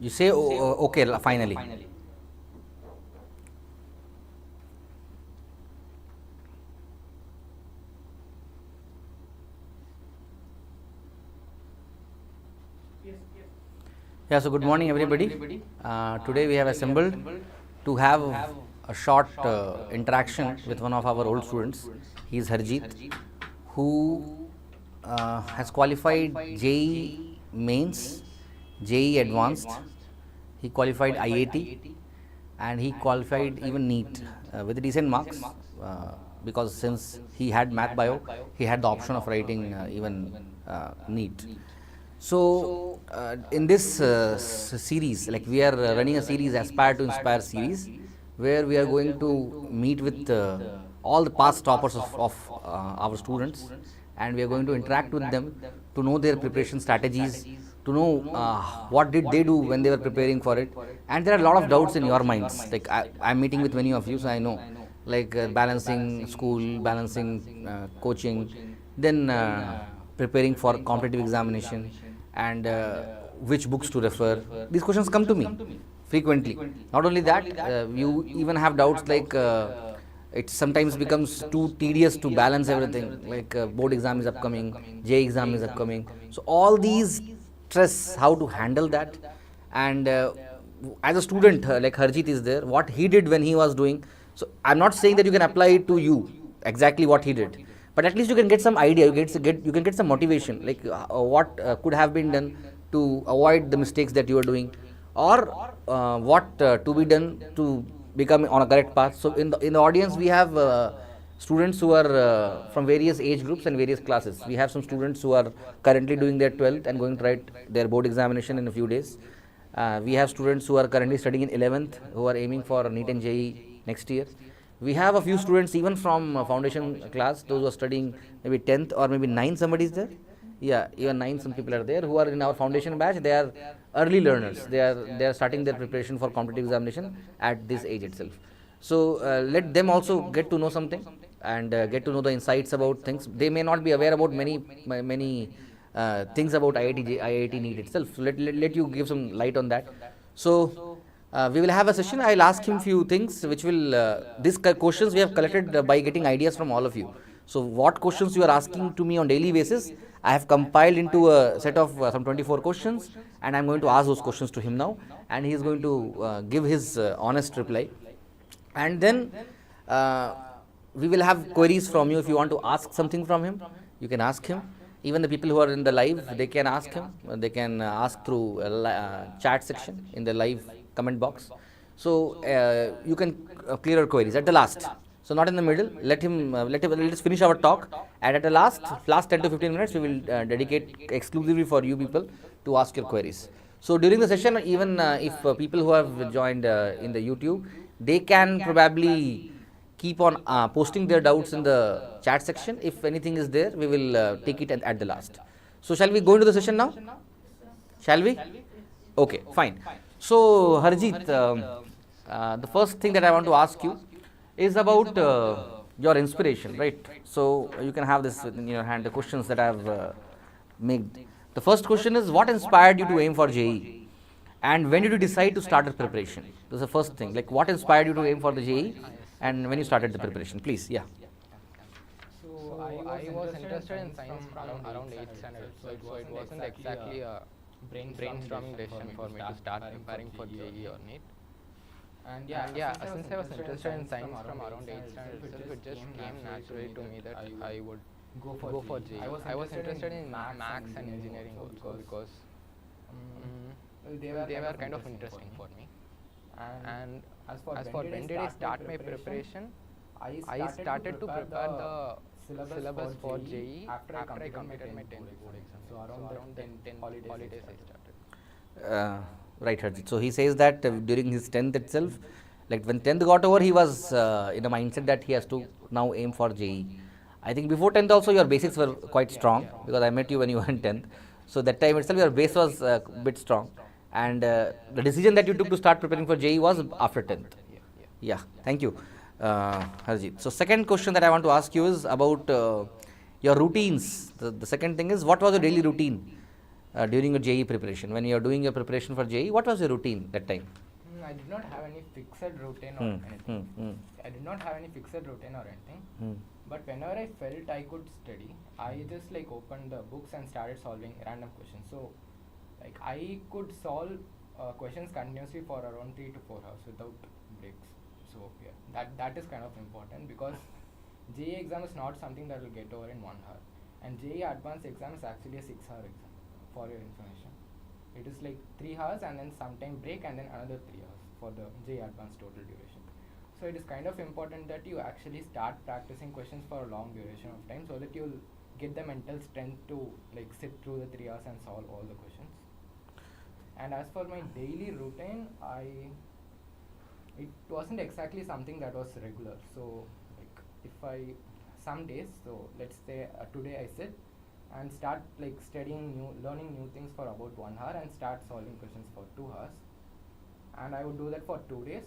You say okay finally. Yeah, so good morning everybody. Today we have assembled to have a short interaction with one of our old students. He is Harjeeth, who has qualified JEE Mains, JEE Advanced. He qualified IIT and he qualified even NEET with decent marks because since he had math bio, he had the option of writing even NEET. So, in this series, like we are running a series, Aspire2Inspire series, where we are going to meet with all the past toppers of our students, and we are going to interact with them to know their preparation strategies, to know what did they do when they were preparing for it. And there are a lot of doubts in your minds. Like I'm meeting with many of you, so I know, like balancing school, balancing coaching, then preparing for competitive examination, and which books to refer. These questions come to me frequently. Not only that, you even have doubts like it sometimes becomes too tedious to balance everything. Like board exam is upcoming, J exam is upcoming. So all these stress, how to handle that, and as a student like Harjeeth is there, what he did when he was doing. So I'm not saying that you can apply it to you exactly what he did, but at least you can get some idea, you can get some motivation, like what could have been done to avoid the mistakes that you are doing, or what to be done to become on a correct path. So in the audience we have students who are from various age groups and various classes. We have some students who are currently doing their 12th and going to write their board examination in a few days. We have students who are currently studying in 11th who are aiming for NEET and JEE next year. We have a few students even from foundation class, those who are studying maybe 10th or maybe 9th. Somebody is there? Yeah, even 9 some people are there who are in our foundation batch. They are early learners. They are starting their preparation for competitive examination at this age itself. So let them also get to know something and get to know the insights about things. They may not be aware about many things about IIT NEET itself. So let you give some light on that. So we will have a session. I'll ask him few things which will these questions we have collected by getting ideas from all of you. So what questions you are asking to me on daily basis, I have compiled into a set of some 24 questions, and I'm going to ask those questions to him now, and he is going to give his honest reply. And then we will have queries from you. If you want to ask something from him, you can ask him. Even the people who are in the live, they can ask him. They can ask through chat section in the live comment box. So you can clear your queries at the last. So not in the middle. Let us finish our talk, and at the last 10 to 15 minutes, we will dedicate exclusively for you people to ask your queries. So during the session, even if people who have joined in the YouTube, they can probably keep on posting their doubts in the chat section. If anything is there, we will take it at the last. So shall we go into the session now? Shall we? Okay, fine. So Harjeeth, the first thing that I want to ask you is about your inspiration, right? So you can have this in your hand, the questions that I have made. The first question is, what inspired you to aim for JEE? And when did you decide to start the preparation? This is the first thing. Like, what inspired you to aim for the JEE? And when you started the preparation, please, yeah. So I was interested in science from around 8th standard, so it wasn't exactly a brainstorming decision for me to start preparing for JEE or NEET. And yeah, since I was interested in science from around 8th standard itself, it just came naturally to me that I would go for JEE. I was interested in maths and engineering also because they were kind of interesting for me. And as for when did I start my preparation, I started to prepare the syllabus for JEE after I completed my 10th board exam. So around 10 holidays I started. Right, Harjeeth. So he says that during his 10th itself, like when 10th got over, he was in a mindset that he has to now aim for JEE. I think before 10th also your basics were quite strong, because I met you when you were in 10th. So that time itself your base was a bit strong, and the decision that you took to start preparing for JEE was after 10th. Yeah, thank you, Harjeeth. So second question that I want to ask you is about your routines. The second thing is, what was your daily routine during your JEE preparation? When you are doing your preparation for JEE, what was your routine that time? I did not have any fixed routine or anything. I did not have any fixed routine or anything. But whenever I felt I could study, I just like opened the books and started solving random questions. So like I could solve questions continuously for around 3 to 4 hours without breaks. So yeah, that is kind of important, because JEE exam is not something that will get over in 1 hour, and JEE Advanced exam is actually a 6-hour exam, for your information. It is like 3 hours and then sometime break and then another 3 hours for the JEE Advanced total duration. So it is kind of important that you actually start practicing questions for a long duration of time, so that you will get the mental strength to like sit through the 3 hours and solve all the questions. And as for my daily routine, it wasn't exactly something that was regular. So like some days, so let's say today I sit and start like learning new things for about 1 hour and start solving questions for 2 hours, and I would do that for 2 days,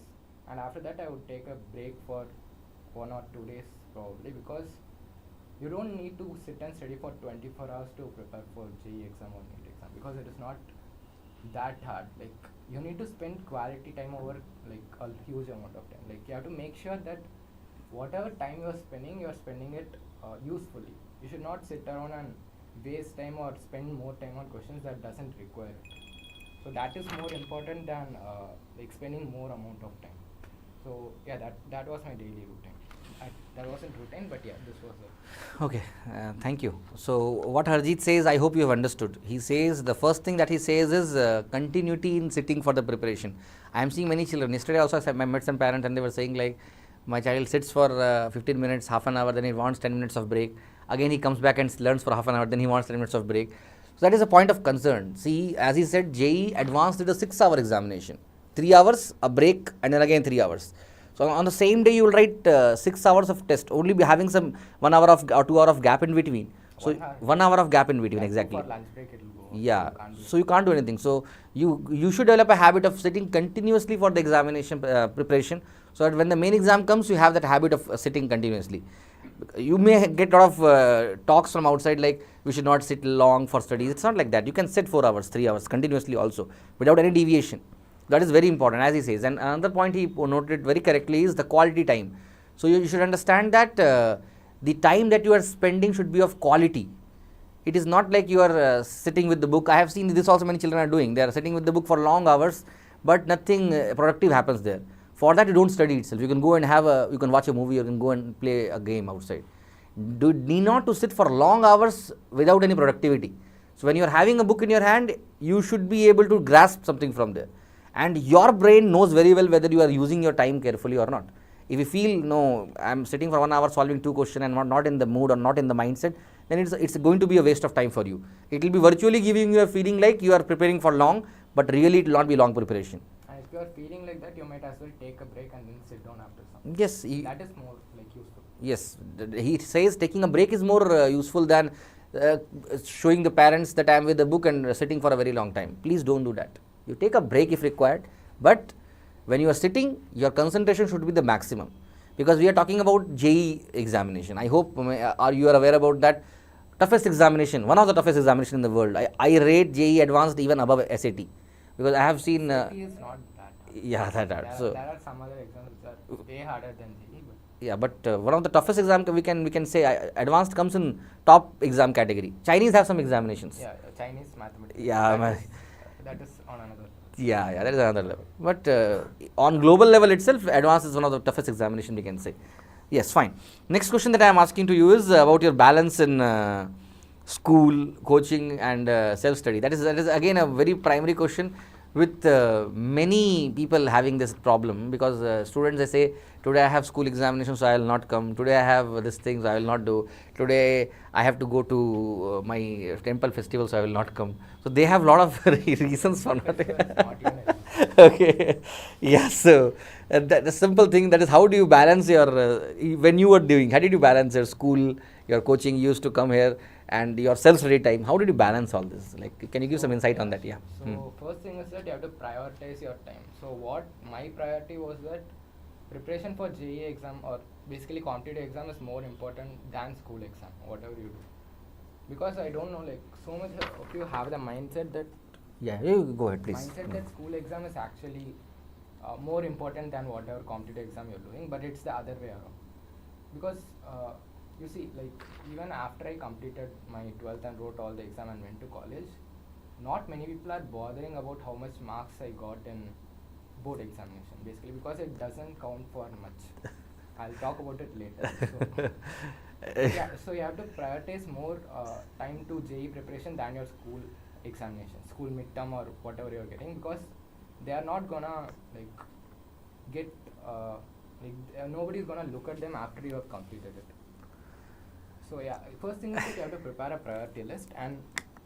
and after that I would take a break for 1 or 2 days probably, because you don't need to sit and study for 24 hours to prepare for JEE exam or NEET exam, because it is not that hard. Like you need to spend quality time over like a huge amount of time. Like you have to make sure that whatever time you're spending it usefully. You should not sit around and waste time or spend more time on questions that doesn't require it. So that is more important than like spending more amount of time. So yeah, that was my daily routine. That wasn't routine, but yeah, this was it. Okay, thank you. So what Harjeeth says, I hope you have understood. He says the first thing that he says is continuity in sitting for the preparation. I am seeing many children. Yesterday also I met some parents and they were saying like, my child sits for 15 minutes, half an hour, then he wants 10 minutes of break. Again he comes back and learns for half an hour, then he wants 10 minutes of break. So that is a point of concern. See, as he said, JEE Advanced did a 6-hour examination. 3 hours, a break, and then again 3 hours. So on the same day you will write 6 hours of test, only be having some 1 hour of or 2 hour of gap in between. So 1 hour of gap in between, exactly. For lunch break it will go. Yeah, so you can't do anything. So you should develop a habit of sitting continuously for the examination preparation, so that when the main exam comes, you have that habit of sitting continuously. You may get a lot of talks from outside like we should not sit long for studies. It's not like that. You can sit 4 hours, 3 hours continuously also without any deviation. That is very important, as he says. And another point he noted very correctly is the quality time. So you should understand that the time that you are spending should be of quality. It is not like you are sitting with the book. I have seen this also many children are doing. They are sitting with the book for long hours, but nothing productive happens there. For that you don't study itself. You can go and you can watch a movie, you can go and play a game outside. Need not to sit for long hours without any productivity. So when you are having a book in your hand, you should be able to grasp something from there. And your brain knows very well whether you are using your time carefully or not. If you feel, no, I am sitting for 1 hour solving 2 questions and not in the mood or not in the mindset, then it's going to be a waste of time for you. It will be virtually giving you a feeling like you are preparing for long, but really it will not be long preparation. And if you are feeling like that, you might as well take a break and then sit down after some. Yes. That is more like useful. Yes. He says taking a break is more useful than showing the parents that I am with the book and sitting for a very long time. Please don't do that. You take a break if required, but when you are sitting, your concentration should be the maximum, because we are talking about JEE examination. I hope you are aware about that. Toughest examination, one of the toughest examination in the world. I rate JEE Advanced even above SAT, because I have seen. SAT is not that hard. Yeah, that hard. There are some other exams which are way harder than JEE. Yeah, but one of the toughest exam we can say Advanced comes in top exam category. Chinese have some examinations. Yeah, Chinese mathematics. Yeah, that is on another. Yeah, that is another level. But on global level itself, Advanced is one of the toughest examination we can say. Yes, fine. Next question that I am asking to you is about your balance in school, coaching and self-study. That is again a very primary question with many people having this problem, because students, they say, today I have school examination, so I will not come. Today I have this thing, so I will not do. Today I have to go to my temple festival, so I will not come. So they have a lot of reasons for not. Okay. Yeah. So the simple thing, that is, how do you balance your when you were doing? How did you balance your school, your coaching? You used to come here, and your self-study time. How did you balance all this? Like, can you give some insight on that? Yeah. So first thing is that you have to prioritize your time. So what my priority was that preparation for JEE exam, or basically competitive exam, is more important than school exam, whatever you do. because I don't know, like so much of you have the mindset that Yeah, you go ahead, please. mindset that school exam is actually more important than whatever competitive exam you're doing, but it's the other way around. Because you see, like even after I completed my 12th and wrote all the exam and went to college, not many people are bothering about how much marks I got in board examination, basically because it doesn't count for much. I'll talk about it later. So you have to prioritize more time to JEE preparation than your school examination, school midterm or whatever you're getting, because they are not gonna like get nobody's gonna look at them after you have completed it. So yeah, first thing is that you have to prepare a priority list, and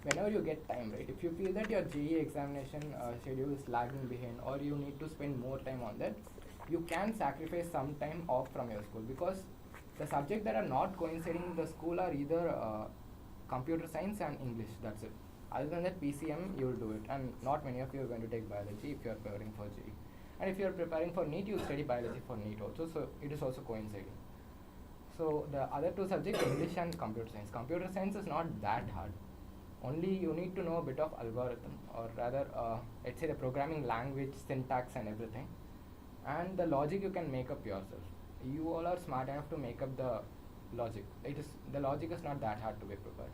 whenever you get time, right, if you feel that your JEE examination schedule is lagging behind or you need to spend more time on that, you can sacrifice some time off from your school, because the subjects that are not coinciding in the school are either computer science and English, that's it. Other than that, PCM, you will do it, and not many of you are going to take biology if you are preparing for JEE. And if you are preparing for NEET, you study biology for NEET also, so it is also coinciding. So the other two subjects, English and computer science. Computer science is not that hard. Only you need to know a bit of algorithm, or rather, let's say the programming language, syntax and everything. And the logic you can make up yourself. You all are smart enough to make up the logic. The logic is not that hard to be prepared.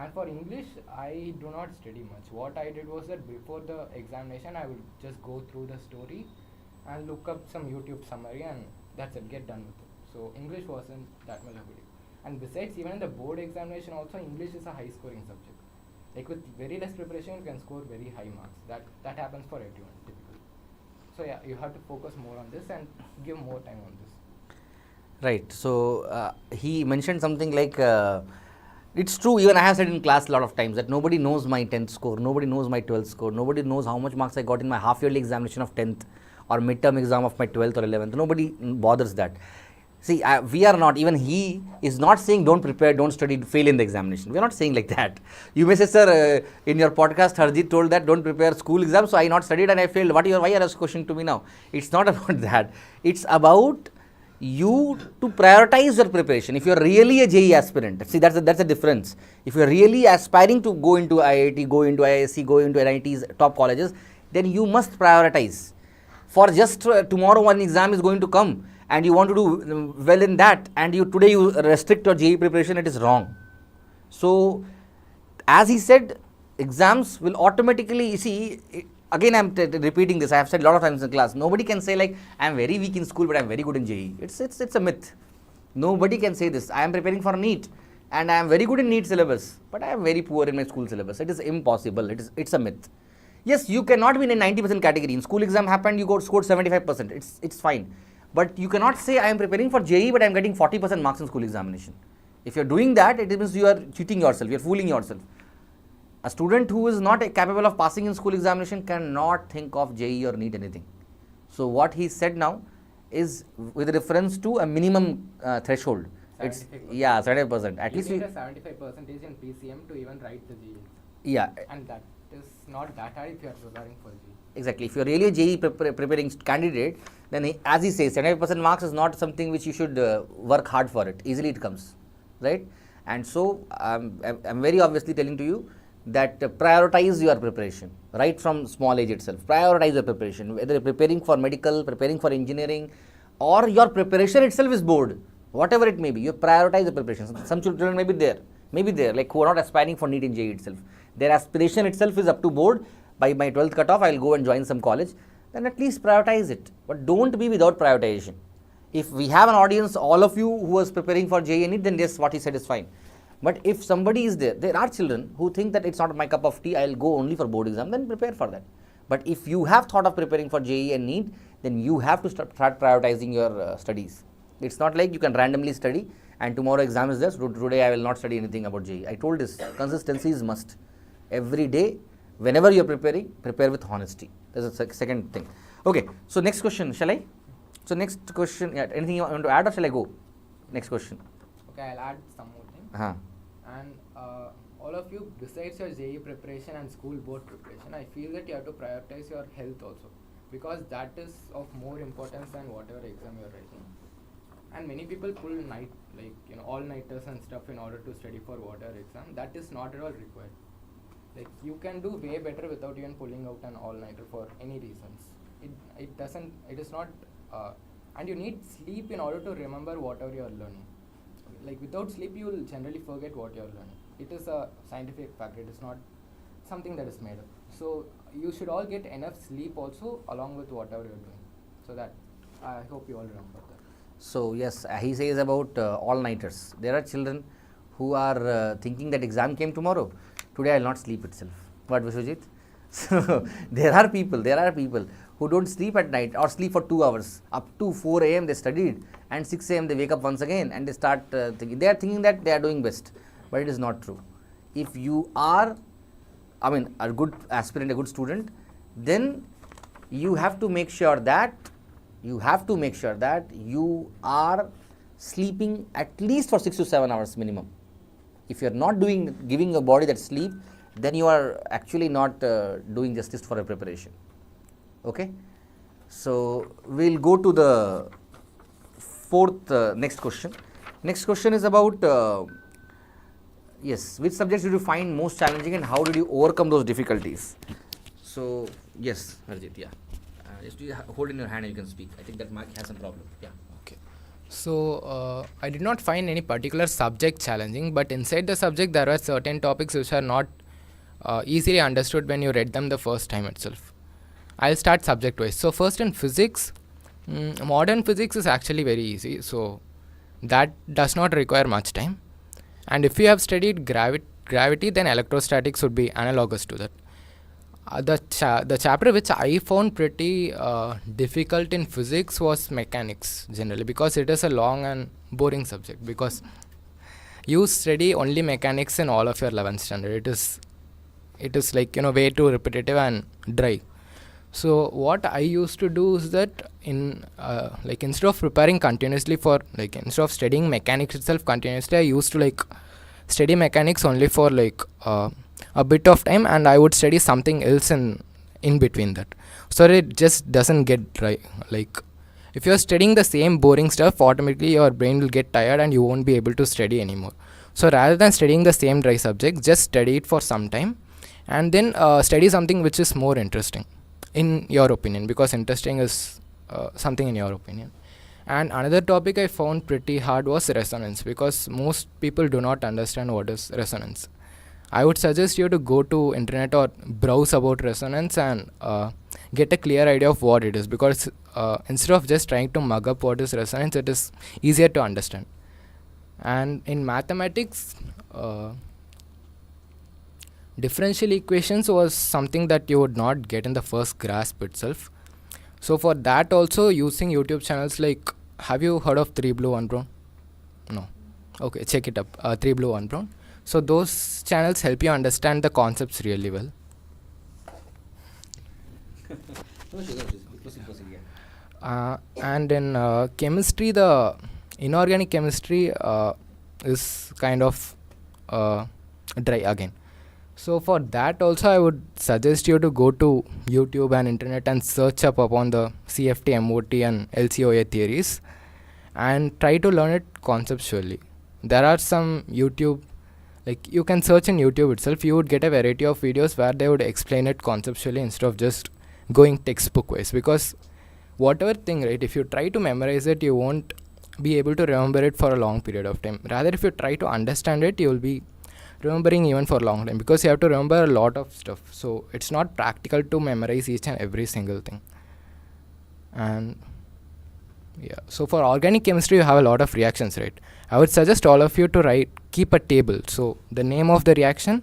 And for English, I do not study much. What I did was that before the examination, I would just go through the story and look up some YouTube summary, and that's it, get done with it. So English wasn't that much of a deal. And besides, even in the board examination also, English is a high scoring subject. Like with very less preparation, you can score very high marks. That happens for everyone typically. So yeah, you have to focus more on this and give more time on this. Right. So he mentioned something like, it's true, even I have said in class a lot of times that nobody knows my 10th score, nobody knows my 12th score, nobody knows how much marks I got in my half yearly examination of 10th or midterm exam of my 12th or 11th. Nobody bothers that. See, we are not, even he is not saying don't prepare, don't study, fail in the examination. We are not saying like that. You may say, sir, in your podcast, Harjeeth told that don't prepare school exams, so I not studied and I failed. Why are you asking question to me now? It's not about that. It's about you to prioritize your preparation. If you are really a JEE aspirant, see, that's a difference. If you are really aspiring to go into IIT, go into IISc, go into NITs, top colleges, then you must prioritize. For just tomorrow one exam is going to come and you want to do well in that, and today you restrict your JEE preparation, it is wrong. So, as he said, exams will automatically, see, again I am repeating this, I have said a lot of times in class, nobody can say like, I am very weak in school but I am very good in JEE. It's a myth. Nobody can say this. I am preparing for NEET and I am very good in NEET syllabus, but I am very poor in my school syllabus. It is impossible. It's a myth. Yes, you cannot be in a 90% category. In school exam happened, you scored 75%. It's fine. But you cannot say I am preparing for JEE but I am getting 40% marks in school examination. If you are doing that, it means you are cheating yourself, you are fooling yourself. A student who is not capable of passing in school examination cannot think of JEE or NEET anything. So what he said now is with reference to a minimum threshold. 75%. It's 75%. At least you need a 75% in PCM to even write the JEE. Yeah. And that is not that hard if you are preparing for JEE. Exactly. If you are really a JEE preparing candidate, then as he says, 75% marks is not something which you should work hard for it. Easily it comes, right? And so I'm very obviously telling to you that prioritize your preparation right from small age itself. Prioritize your preparation, whether you're preparing for medical, preparing for engineering, or your preparation itself is board, whatever it may be, you prioritize the preparation. Some children may be there, like who are not aspiring for NEET in JEE itself. Their aspiration itself is up to board. By my 12th cutoff, I will go and join some college. Then at least prioritize it, but don't be without prioritization. If we have an audience, all of you who was preparing for JEE and NEET, then yes, what he said is fine. But if somebody is there are children who think that it's not my cup of tea, I will go only for board exam, then prepare for that. But if you have thought of preparing for JEE and NEET, then you have to start prioritizing your studies. It's not like you can randomly study and tomorrow exam is there, so today I will not study anything about JEE. I told this, consistency is must. Every day, whenever you are preparing, prepare with honesty. That's the second thing. Okay, so next question, shall I? So next question, anything you want to add or shall I go? Next question. Okay, I'll add some more thing. And all of you, besides your JEE preparation and school board preparation, I feel that you have to prioritize your health also, because that is of more importance than whatever exam you are writing. And many people pull all-nighters and stuff in order to study for water exam. That is not at all required. Like, you can do way better without even pulling out an all-nighter for any reasons. It is not, and you need sleep in order to remember whatever you are learning. Like, without sleep, you will generally forget what you are learning. It is a scientific fact. It is not something that is made up. So you should all get enough sleep also along with whatever you are doing. So that, I hope you all remember that. So yes, he says about all-nighters. There are children who are thinking that exam came tomorrow. Today I will not sleep itself. What, Vishwajit? So there are people who don't sleep at night or sleep for 2 hours. Up to 4 a.m. they studied, and 6 a.m. they wake up once again and they start thinking. They are thinking that they are doing best, but it is not true. If you are, a good aspirant, a good student, then you have to make sure that you are sleeping at least for 6 to 7 hours minimum. If you are not giving your body that sleep, then you are actually not doing justice for a preparation. Okay, so we'll go to the fourth next question. Next question is about which subjects did you find most challenging and how did you overcome those difficulties? So yes, Harjeeth, just you hold in your hand and you can speak. I think that mic has some problem. Yeah. Okay. So I did not find any particular subject challenging, but inside the subject there were certain topics which are not easily understood when you read them the first time itself. I'll start subject wise. So first, in physics, modern physics is actually very easy. So that does not require much time. And if you have studied gravity, then electrostatics would be analogous to that. The chapter which I found pretty difficult in physics was mechanics generally, because it is a long and boring subject, because you study only mechanics in all of your 11th standard. It is like, way too repetitive and dry. So what I used to do is that instead of preparing continuously instead of studying mechanics itself continuously, I used to study mechanics only for a bit of time, and I would study something else in between that, so that it just doesn't get dry. Like, if you're studying the same boring stuff, automatically your brain will get tired and you won't be able to study anymore. So rather than studying the same dry subject, just study it for some time and then study something which is more interesting in your opinion, because interesting is something in your opinion. And another topic I found pretty hard was resonance, because most people do not understand what is resonance. I would suggest you to go to internet or browse about resonance and get a clear idea of what it is, because instead of just trying to mug up what is resonance, it is easier to understand. And in mathematics, differential equations was something that you would not get in the first grasp itself. So for that also, using YouTube channels like, have you heard of 3 Blue 1 Brown? No. Okay, check it up. 3 Blue 1 Brown. So those channels help you understand the concepts really well. And in chemistry, the inorganic chemistry is kind of dry again. So for that also, I would suggest you to go to YouTube and internet and search up upon the CFT, MOT and LCOA theories and try to learn it conceptually. There are some YouTube, you can search in YouTube itself, you would get a variety of videos where they would explain it conceptually instead of just going textbook wise, because whatever thing, if you try to memorize it, you won't be able to remember it for a long period of time. Rather, if you try to understand it, you will be remembering even for a long time, because you have to remember a lot of stuff. So it's not practical to memorize each and every single thing. And so for organic chemistry, you have a lot of reactions, right? I would suggest all of you to keep a table. So the name of the reaction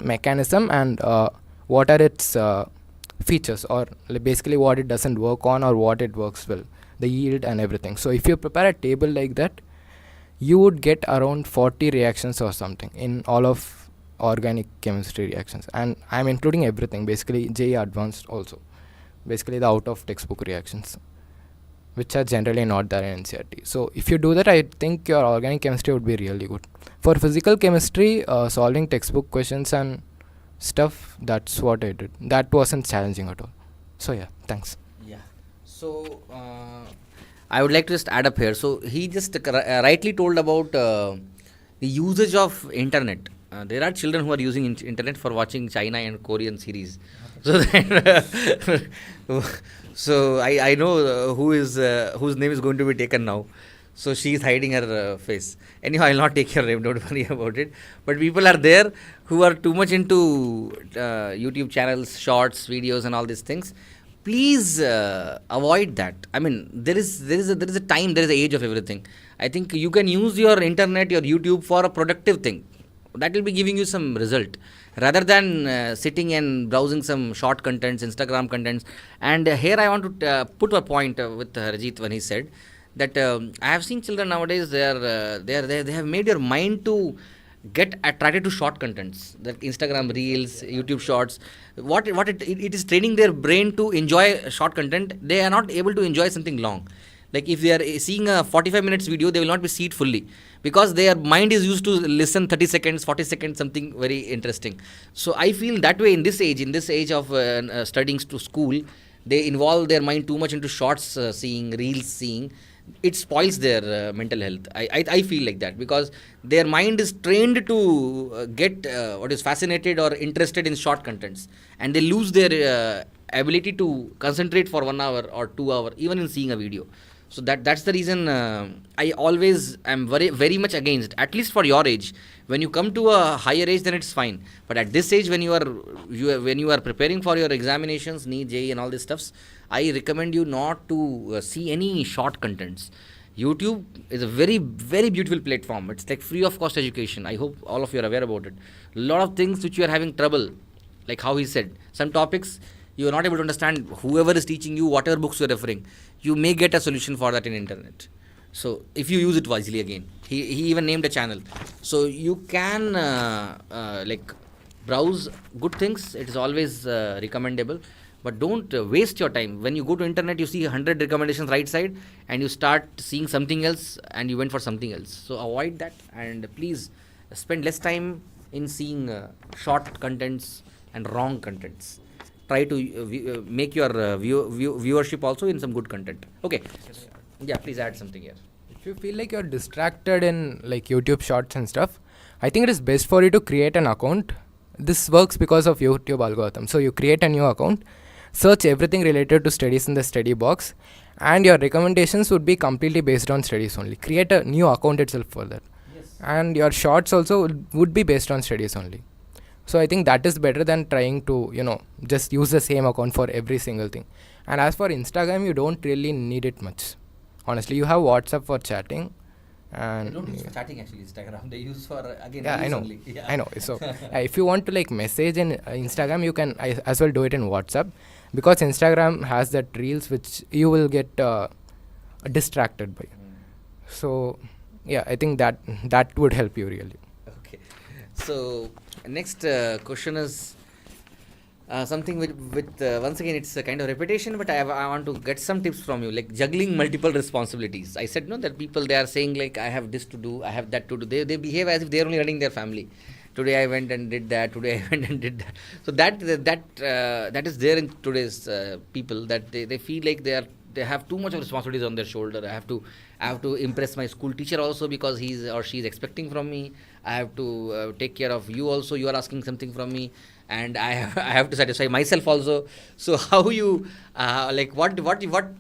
mechanism, and what are its features, or basically what it doesn't work on or what it works well, the yield and everything. So if you prepare a table like that, you would get around 40 reactions or something in all of organic chemistry reactions. And I'm including everything, basically JEE Advanced also, basically the out of textbook reactions, which are generally not there in NCERT. So if you do that, I think your organic chemistry would be really good. For physical chemistry, solving textbook questions and stuff, that's what I did. That wasn't challenging at all. So yeah, thanks. Yeah. So I would like to just add up here. So he just rightly told about the usage of internet. There are children who are using internet for watching China and Korean series. So then, so I know who is whose name is going to be taken now. So she is hiding her face. Anyhow, I'll not take your name. Don't worry about it. But people are there who are too much into YouTube channels, shorts, videos, and all these things. Please avoid that. I mean, there is a time, there is an age of everything. I think you can use your internet, your YouTube for a productive thing. That will be giving you some result rather than sitting and browsing some short contents, Instagram contents. And here I want to put a point with Harjeeth when he said that I have seen children nowadays. They have made your mind to get attracted to short contents, that Instagram reels, YouTube shorts. It is training their brain to enjoy short content. They are not able to enjoy something long. Like if they are seeing a 45 minutes video, they will not be see it fully because their mind is used to listen 30 seconds, 40 seconds, something very interesting. So I feel that way in this age of studying to school, they involve their mind too much into shorts seeing, reels seeing. It spoils their mental health. I feel like that because their mind is trained to get what is fascinated or interested in short contents, and they lose their ability to concentrate for 1 hour or 2 hours even in seeing a video. So that's the reason I always am very much against, at least for your age. When you come to a higher age, then it's fine. But at this age, when you are preparing for your examinations, NEET, JEE, and all these stuffs, I recommend you not to see any short contents. YouTube is a very, very beautiful platform. It's like free of cost education. I hope all of you are aware about it. A lot of things which you are having trouble, like how he said, some topics you are not able to understand. Whoever is teaching you, whatever books you are referring, you may get a solution for that in internet. So if you use it wisely, again, he even named a channel. So you can like browse good things. It is always recommendable. But don't waste your time. When you go to internet, you see 100 recommendations right side and you start seeing something else and you went for something else. So avoid that and please spend less time in seeing short contents and wrong contents. Try to make your viewership also in some good content. Okay. Yeah, please add something here. If you feel like you're distracted in like YouTube shorts and stuff, I think it is best for you to create an account. This works because of YouTube algorithm. So you create a new account, search everything related to studies in the study box, and your recommendations would be completely based on studies only. Create a new account itself for that. Yes. And your shorts also would be based on studies only. So I think that is better than trying to, just use the same account for every single thing. And as for Instagram, you don't really need it much. Honestly, you have WhatsApp for chatting. And they don't use for chatting actually, Instagram. They use for, again, I know. only. Yeah. I know. So if you want to like message in Instagram, you can as well do it in WhatsApp. Because Instagram has that reels which you will get distracted by. So yeah, I think that would help you really. Okay. So next question is something with once again it's a kind of repetition, but I want to get some tips from you, like juggling multiple responsibilities. I said no, that people, they are saying like I have this to do, I have that to do. They behave as if they are only running their family. Today I went and did that. Today I went and did that. So that is there in today's people, that they feel like they have too much of responsibilities on their shoulder. I have to impress my school teacher also because he's or she's expecting from me. I have to take care of you also. You are asking something from me, and I have to satisfy myself also. So how you like what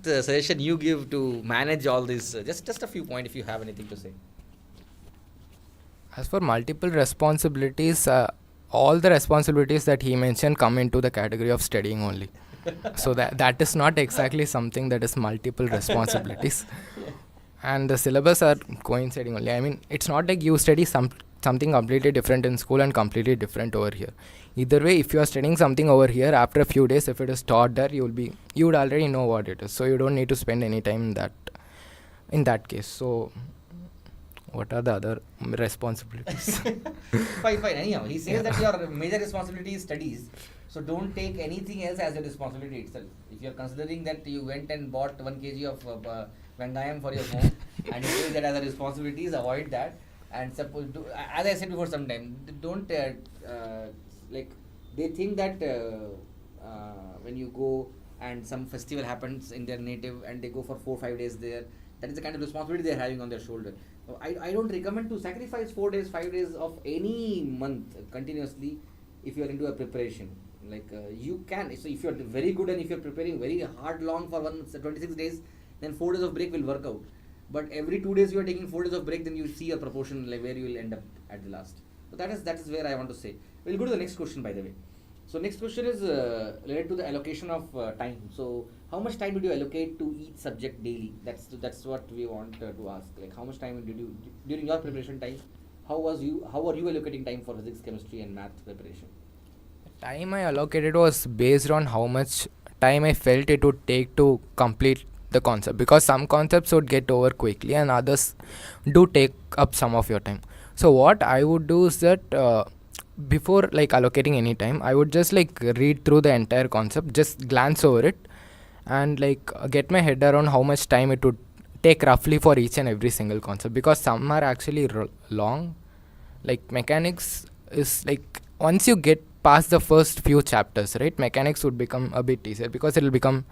suggestion you give to manage all this? Just a few points if you have anything to say. As for multiple responsibilities, all the responsibilities that he mentioned come into the category of studying only. So that is not exactly something that is multiple responsibilities. And the syllabus are coinciding only. I mean, it's not like you study something completely different in school and completely different over here. Either way, if you are studying something over here, after a few days, if it is taught there, you would already know what it is. So you don't need to spend any time in that case. So what are the other responsibilities? Fine. Anyhow, he says that your major responsibility is studies. So don't take anything else as a responsibility itself. If you're considering that you went and bought 1 kg of Vengayam for your home and you take that as a responsibility, avoid that. And suppose, as I said before sometime, don't like, they think that when you go and some festival happens in their native and they go for 4 5 days there. That is the kind of responsibility they are having on their shoulder. So I don't recommend to sacrifice 4 days 5 days of any month continuously if you are into a preparation. Like you can, so if you are very good and if you are preparing very hard long for 26 days, then 4 days of break will work out. But every 2 days you are taking 4 days of break, then you see a proportion like where you will end up at the last. So that is where I want to say. We'll go to the next question, by the way. So next question is related to the allocation of time. So how much time did you allocate to each subject daily? That's what we want to ask. Like how much time did you during your preparation time? How are you allocating time for physics, chemistry, and math preparation? The time I allocated was based on how much time I felt it would take to complete the concept, because some concepts would get over quickly and others do take up some of your time. So what I would do is that before like allocating any time, I would just like read through the entire concept, just glance over it and like get my head around how much time it would take roughly for each and every single concept, because some are actually long. Like mechanics is like once you get past the first few chapters, right, mechanics would become a bit easier because it will become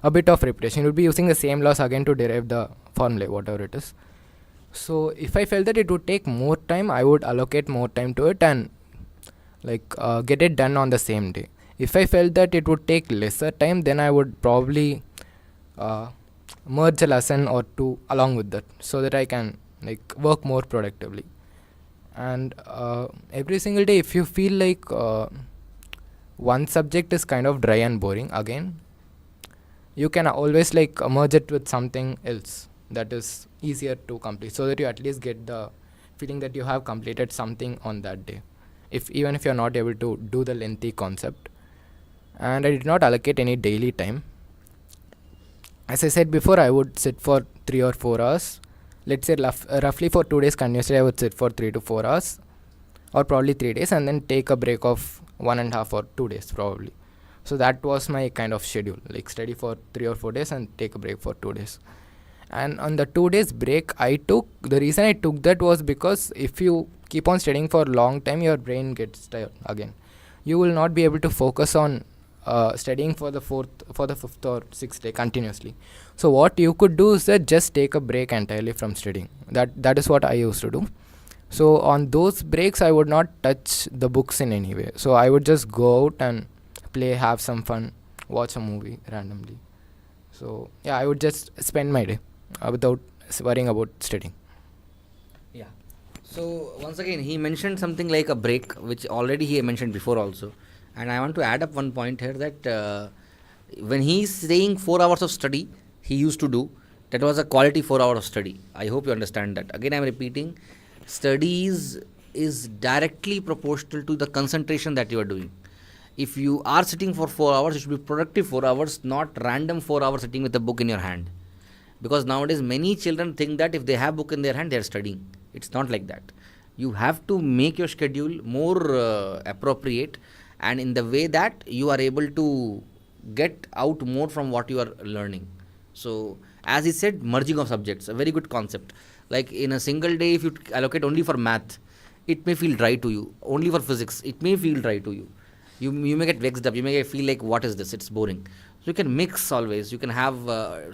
a bit of repetition. You would be using the same laws again to derive the formula, whatever it is. So if I felt that it would take more time, I would allocate more time to it and like get it done on the same day. If I felt that it would take lesser time, then I would probably merge a lesson or two along with that, so that I can like work more productively. And every single day, if you feel like one subject is kind of dry and boring, again you can always like merge it with something else that is easier to complete, so that you at least get the feeling that you have completed something on that day, even if you're not able to do the lengthy concept. And I did not allocate any daily time. As I said before, I would sit for 3 or 4 hours. Let's say roughly for 2 days continuously I would sit for 3 to 4 hours, or probably 3 days, and then take a break of 1.5 or 2 days probably. So that was my kind of schedule, like study for 3 or 4 days and take a break for 2 days. And on the 2 days break the reason I took that was because if you keep on studying for a long time, your brain gets tired again. You will not be able to focus on studying for the 5th or 6th day continuously. So what you could do is that just take a break entirely from studying. That is what I used to do. So on those breaks, I would not touch the books in any way. So I would just go out and play, have some fun, watch a movie randomly. So yeah, I would just spend my day without worrying about studying. Yeah. So once again, he mentioned something like a break, which already he mentioned before also. And I want to add up one point here that when he is saying 4 hours of study, he used to do, that was a quality 4 hours of study. I hope you understand that. Again, I am repeating, studies is directly proportional to the concentration that you are doing. If you are sitting for 4 hours, it should be productive 4 hours, not random 4 hours sitting with a book in your hand. Because nowadays many children think that if they have book in their hand, they are studying. It's not like that. You have to make your schedule more appropriate, and in the way that you are able to get out more from what you are learning. So as he said, merging of subjects, a very good concept. Like in a single day, if you allocate only for math, it may feel dry to you. Only for physics, it may feel dry to you. You may get vexed up, you may feel like, what is this, it's boring. So you can mix always. You can have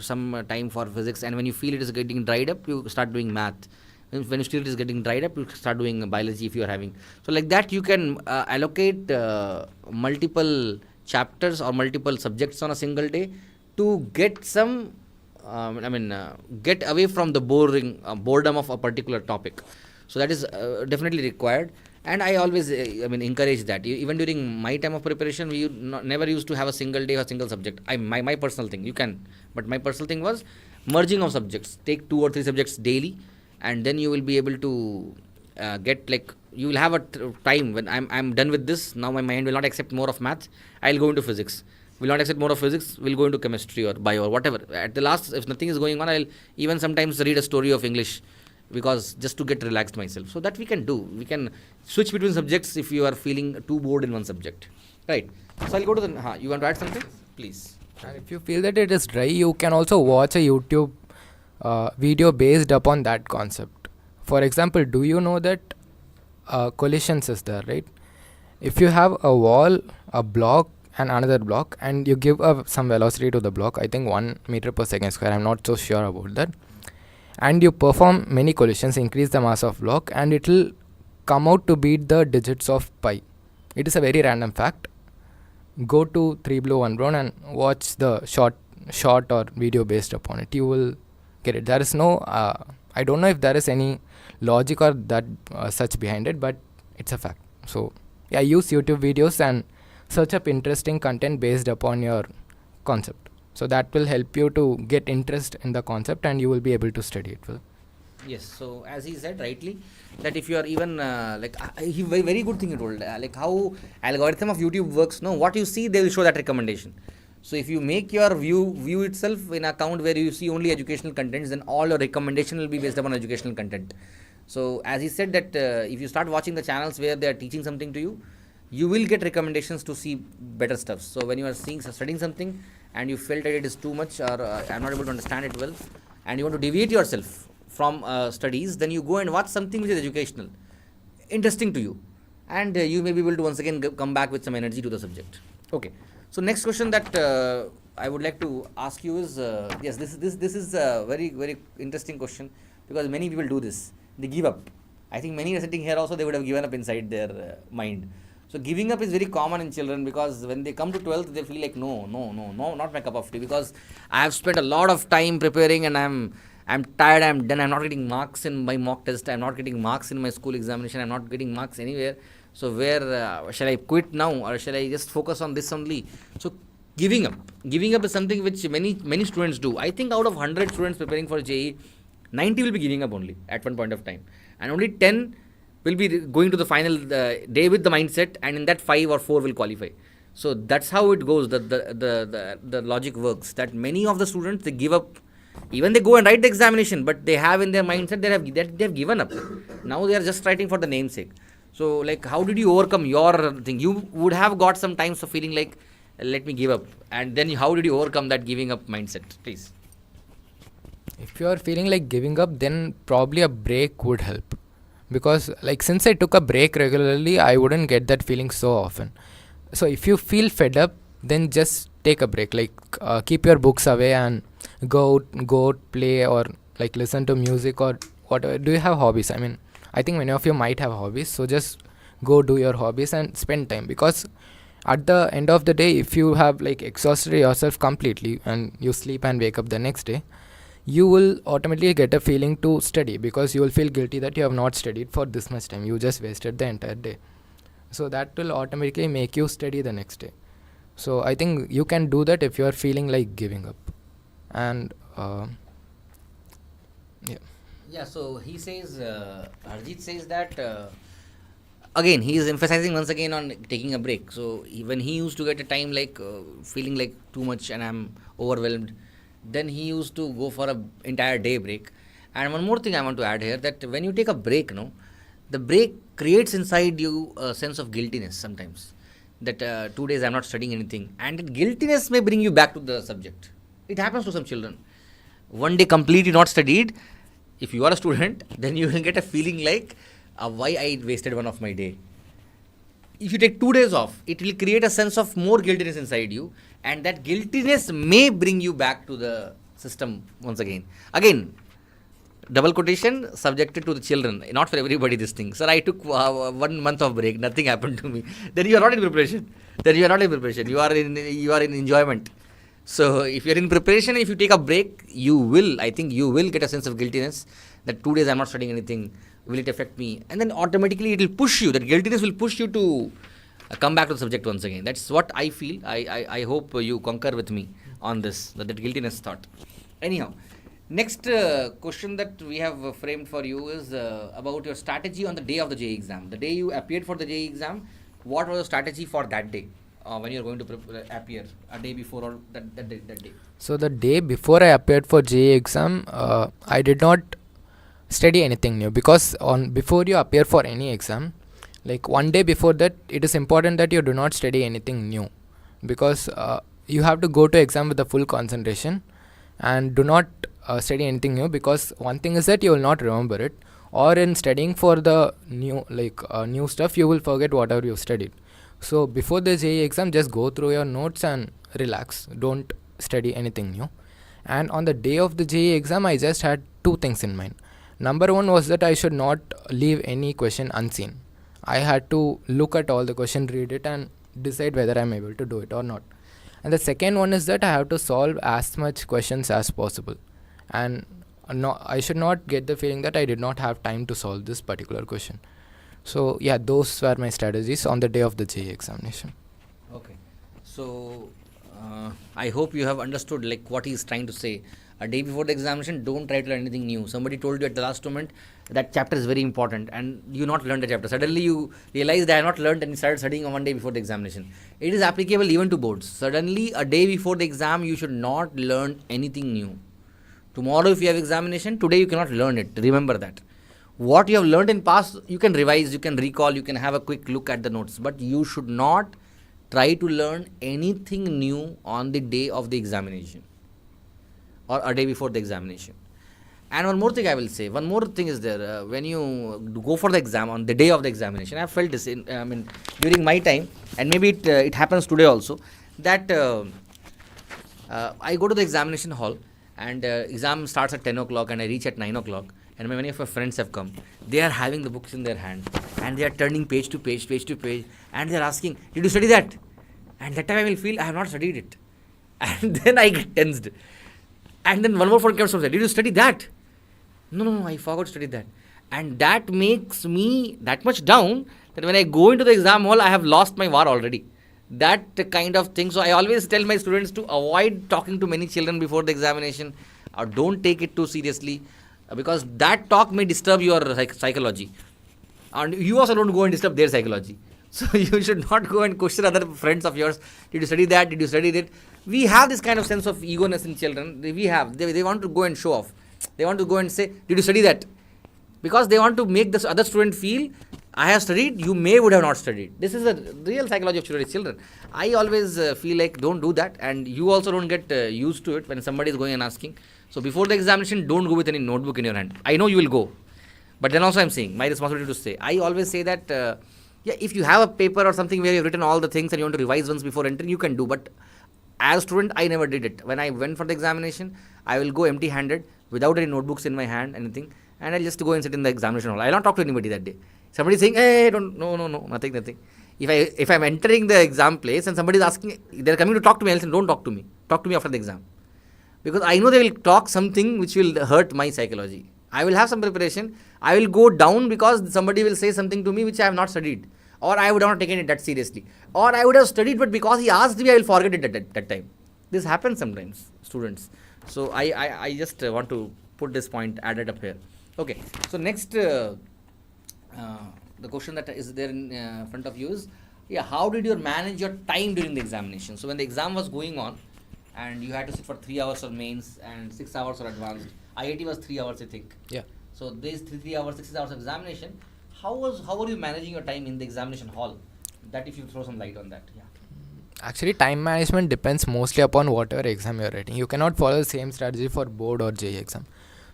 some time for physics, and when you feel it is getting dried up, you start doing math. When you feel it is getting dried up, you start doing biology if you are having. So like that, you can allocate multiple chapters or multiple subjects on a single day to get some, get away from the boredom of a particular topic. So that is definitely required. And I always encourage that. Even during my time of preparation, we never used to have a single day or single subject. My personal thing, you can. But my personal thing was merging of subjects. Take 2 or 3 subjects daily, and then you will be able to get like, you will have a time when I'm done with this. Now my mind will not accept more of math. I'll go into physics. Will not accept more of physics. We'll go into chemistry or bio or whatever. At the last, if nothing is going on, I'll even sometimes read a story of English, because just to get relaxed myself. So that we can do. We can switch between subjects if you are feeling too bored in one subject. Right. So I'll go to the, you want to add something? Please. And if you feel that it is dry, you can also watch a YouTube video based upon that concept. For example, do you know that collisions is there, right? If you have a wall, a block, and another block, and you give some velocity to the block, I think 1 meter per second square, I'm not so sure about that, and you perform many collisions, increase the mass of block, and it will come out to beat the digits of pi. It is a very random fact. Go to 3 Blue 1 Brown and watch the short or video based upon it. You will get it. There is no I don't know if there is any logic or that such behind it, but it's a fact. So yeah, use YouTube videos and search up interesting content based upon your concept. So that will help you to get interest in the concept, and you will be able to study it well. Yes, so as he said rightly, that if you are even he very good thing he told, like how algorithm of YouTube works. No, what you see, they will show that recommendation. So if you make your view itself in account where you see only educational contents, then all your recommendation will be based upon educational content. So as he said that if you start watching the channels where they are teaching something to you, you will get recommendations to see better stuff. So when you are studying something and you felt that it is too much, or I'm not able to understand it well, and you want to deviate yourself from studies, then you go and watch something which is educational, interesting to you, and you may be able to once again come back with some energy to the subject. Okay. So next question that I would like to ask you is, yes, this is a very interesting question, because many people do this. They give up. I think many are sitting here also, they would have given up inside their mind. So giving up is very common in children, because when they come to 12th, they feel like no, not my cup of tea, because I have spent a lot of time preparing and I'm tired, I'm done, I'm not getting marks in my mock test, I'm not getting marks in my school examination, I'm not getting marks anywhere. So where shall I quit now, or shall I just focus on this only? So giving up is something which many students do. I think out of 100 students preparing for JEE, 90 will be giving up only at one point of time, and only 10 will be going to the final day with the mindset, and in that 5 or 4 will qualify. So that's how it goes. The logic works, that many of the students, they give up. Even they go and write the examination, but they have in their mindset they have given up. Now they are just writing for the namesake. So like, how did you overcome your thing? You would have got some times of feeling like, let me give up, and then how did you overcome that giving up mindset, please? If you are feeling like giving up, then probably a break would help, because like since I took a break regularly, I wouldn't get that feeling so often. So if you feel fed up, then just take a break, like keep your books away and go out, play, or like listen to music or whatever. Do you have hobbies? I mean, I think many of you might have hobbies, so just go do your hobbies and spend time, because at the end of the day, if you have like exhausted yourself completely and you sleep and wake up the next day, you will automatically get a feeling to study, because you will feel guilty that you have not studied for this much time. You just wasted the entire day. So that will automatically make you study the next day. So I think you can do that if you are feeling like giving up. And yeah, so he says, Harjeeth says that again he is emphasizing once again on taking a break. So when he used to get a time like feeling like too much and I'm overwhelmed, then he used to go for an entire day break. And one more thing I want to add here, that when you take a break, the break creates inside you a sense of guiltiness sometimes, that 2 days I'm not studying anything, and that guiltiness may bring you back to the subject. It happens to some children. One day completely not studied, if you are a student, then you will get a feeling like, why I wasted one of my day. If you take 2 days off, it will create a sense of more guiltiness inside you, and that guiltiness may bring you back to the system once again. Again, double quotation, subjected to the children, not for everybody this thing. Sir, I took 1 month of break, nothing happened to me. Then you are not in preparation. You are in enjoyment. So if you are in preparation, if you take a break, I think you will get a sense of guiltiness, that 2 days I am not studying anything, will it affect me? And then automatically it will push you, that guiltiness will push you to come back to the subject once again. That's what I feel. I hope you concur with me on this, that guiltiness thought. Anyhow, next question that we have framed for you is about your strategy on the day of the JEE exam. The day you appeared for the JEE exam, what was your strategy for that day? When you are going to appear, a day before or that day? So the day before I appeared for JEE exam, I did not study anything new, because before you appear for any exam, like 1 day before that, it is important that you do not study anything new, because you have to go to exam with the full concentration and do not study anything new, because one thing is that you will not remember it, or in studying for the new stuff, you will forget whatever you studied. So before the JEE exam, just go through your notes and relax. Don't study anything new. And on the day of the JEE exam, I just had two things in mind. Number one was that I should not leave any question unseen. I had to look at all the question, read it, and decide whether I'm able to do it or not. And the second one is that I have to solve as much questions as possible. And I should not get the feeling that I did not have time to solve this particular question. So yeah, those were my strategies on the day of the JEE examination. Okay. So I hope you have understood like what he is trying to say. A day before the examination, don't try to learn anything new. Somebody told you at the last moment that chapter is very important and you not learned the chapter. Suddenly you realize that I have not learned and you started studying on one day before the examination. It is applicable even to boards. Suddenly a day before the exam, you should not learn anything new. Tomorrow if you have examination, today you cannot learn it. Remember that. What you have learned in past, you can revise, you can recall, you can have a quick look at the notes. But you should not try to learn anything new on the day of the examination or a day before the examination. And one more thing I will say, one more thing is there, when you go for the exam on the day of the examination, I have felt this during my time, and maybe it happens today also, that I go to the examination hall and exam starts at 10 o'clock and I reach at 9 o'clock, and many of my friends have come. They are having the books in their hand and they are turning page to page, and they are asking, did you study that? And that time I will feel I have not studied it. And then I get tensed. And then one more friend comes from there, did you study that? No, I forgot to study that. And that makes me that much down that when I go into the exam hall, I have lost my war already. That kind of thing. So I always tell my students to avoid talking to many children before the examination, or don't take it too seriously, because that talk may disturb your psychology. And you also don't go and disturb their psychology. So you should not go and question other friends of yours. Did you study that? Did you study that? We have this kind of sense of egoness in children. They want to go and show off. They want to go and say, did you study that? Because they want to make the other student feel, I have studied, you would have not studied. This is the real psychology of children. I always feel like don't do that, and you also don't get used to it when somebody is going and asking. So before the examination, don't go with any notebook in your hand. I know you will go, but then also I'm saying, my responsibility to say. I always say that, if you have a paper or something where you've written all the things and you want to revise once before entering, you can do. But as a student, I never did it. When I went for the examination, I will go empty-handed, without any notebooks in my hand, anything, and I'll just go and sit in the examination hall. I'll not talk to anybody that day. Somebody saying, hey, no, nothing. If I'm entering the exam place and somebody is asking, they're coming to talk to me, I'll say, don't talk to me. Talk to me after the exam. Because I know they will talk something which will hurt my psychology. I will have some preparation. I will go down because somebody will say something to me which I have not studied. Or I would have not taken it that seriously. Or I would have studied, but because he asked me, I will forget it at that time. This happens sometimes, students. So I just want to put this point added up here. Okay. So next, the question that is there in front of you is, how did you manage your time during the examination? So when the exam was going on, and you had to sit for 3 hours for mains and 6 hours for advanced. IIT was 3 hours, I think. Yeah. So these 3 hours, 6 hours of examination. How were you managing your time in the examination hall? That if you throw some light on that. Yeah. Actually, time management depends mostly upon whatever exam you're writing. You cannot follow the same strategy for board or JEE exam.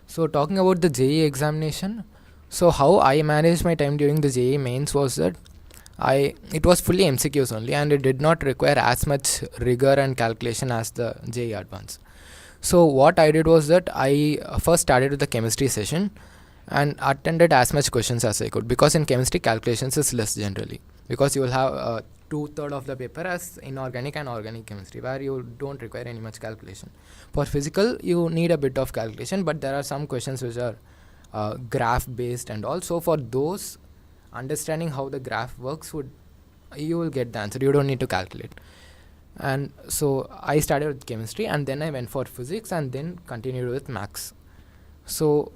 So talking about the JEE examination, so how I managed my time during the JEE mains was that it was fully MCQs only, and it did not require as much rigor and calculation as the JEE Advanced. So what I did was that I first started with the chemistry session and attended as much questions as I could, because in chemistry calculations is less generally, because you will have 2/3 of the paper as inorganic and organic chemistry, where you don't require any much calculation. For physical, you need a bit of calculation, but there are some questions which are graph based and all. So for those, understanding how the graph works, you will get the answer. You don't need to calculate. And so I started with chemistry, and then I went for physics, and then continued with maths. So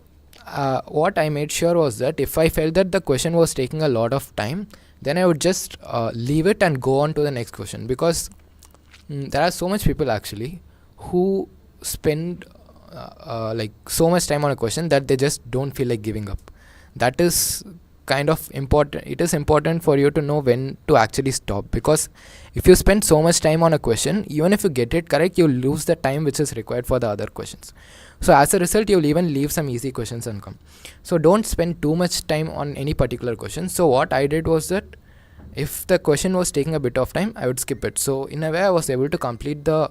what I made sure was that if I felt that the question was taking a lot of time, then I would just leave it and go on to the next question, because there are so much people actually who spend like so much time on a question that they just don't feel like giving up. That is kind of important. It is important for you to know when to actually stop, because if you spend so much time on a question, even if you get it correct, you lose the time which is required for the other questions. So as a result, you'll even leave some easy questions and come. So don't spend too much time on any particular question. So what I did was that If the question was taking a bit of time, I would skip it. So in a way, I was able to complete the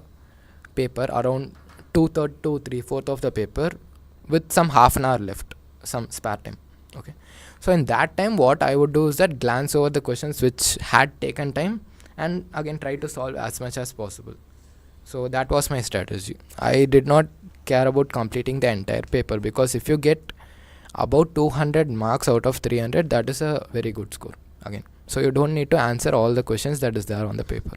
paper around 2/3 to 3/4 of the paper with some half an hour left, some spare time. Okay. So in that time, what I would do is that glance over the questions which had taken time and again try to solve as much as possible. So that was my strategy. I did not care about completing the entire paper, because if you get about 200 marks out of 300, that is a very good score again. So you don't need to answer all the questions that is there on the paper.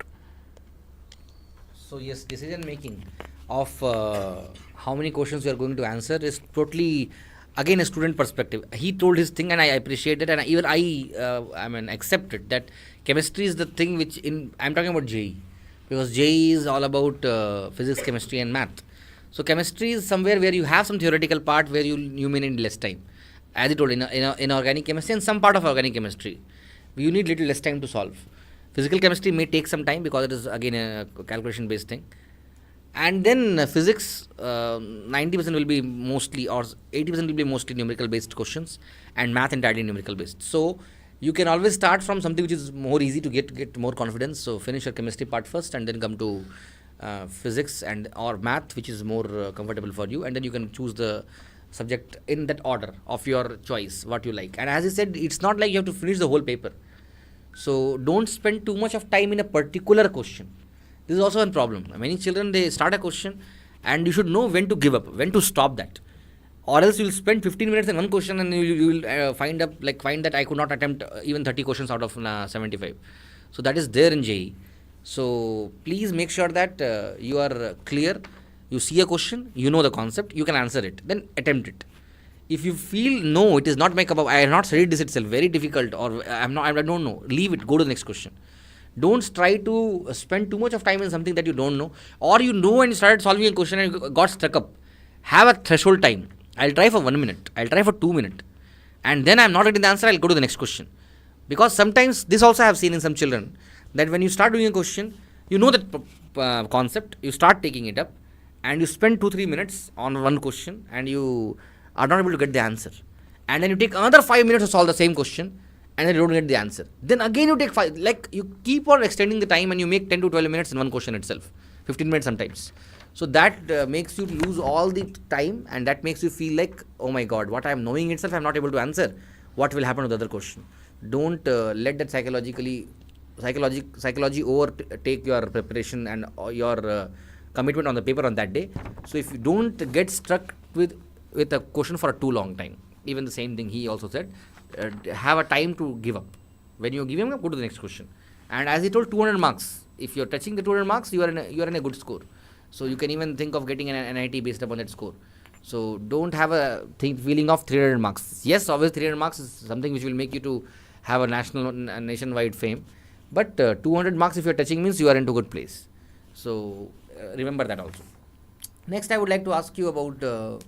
So yes, decision making of how many questions you are going to answer is totally again a student perspective. He told his thing and I appreciate it, and even I accept it, that chemistry is the thing which I'm talking about JEE, because JEE is all about physics, chemistry and math. So chemistry is somewhere where you have some theoretical part where you may need less time. As I told, in organic chemistry and some part of organic chemistry, you need little less time to solve. Physical chemistry may take some time because it is again a calculation based thing. And then physics, 90% will be mostly, or 80% will be mostly numerical based questions, and math entirely numerical based. So you can always start from something which is more easy to get more confidence. So finish your chemistry part first and then come to physics and or math, which is more comfortable for you, and then you can choose the subject in that order of your choice, what you like. And as I said, it's not like you have to finish the whole paper. So don't spend too much of time in a particular question. This is also a problem. Many children, they start a question and you should know when to give up, when to stop that. Or else you will spend 15 minutes in one question and you will find that I could not attempt even 30 questions out of 75. So that is there in JEE. So please make sure that you are clear. You see a question, you know the concept, you can answer it, then attempt it. If you feel no, it is not my cup of, I have not studied this itself, very difficult, or I don't know, leave it, go to the next question. Don't try to spend too much of time in something that you don't know, or you know and you started solving a question and you got stuck up. Have a threshold time. I'll try for 1 minute, I'll try for 2 minutes, and then I'm not getting the answer, I'll go to the next question. Because sometimes, this also I have seen in some children, that when you start doing a question, you know that concept, you start taking it up, and you spend 2-3 minutes on one question, and you are not able to get the answer. And then you take another 5 minutes to solve the same question, and then you don't get the answer. Then again you take 5, like you keep on extending the time and you make 10 to 12 minutes in one question itself, 15 minutes sometimes. So that makes you lose all the time, and that makes you feel like, oh my god, what I am knowing itself I am not able to answer. What will happen to the other question? Don't let that psychology overtake your preparation and your commitment on the paper on that day. So if you don't get stuck with a question for a too long time, even the same thing he also said, have a time to give up. When you give up, go to the next question. And as he told, 200 marks. If you're touching the 200 marks, you are in a good score. So you can even think of getting an NIT based upon that score. So don't have a feeling of 300 marks. Yes, obviously 300 marks is something which will make you to have a nationwide fame. But 200 marks if you're touching means you are into good place. So remember that also. Next, I would like to ask you about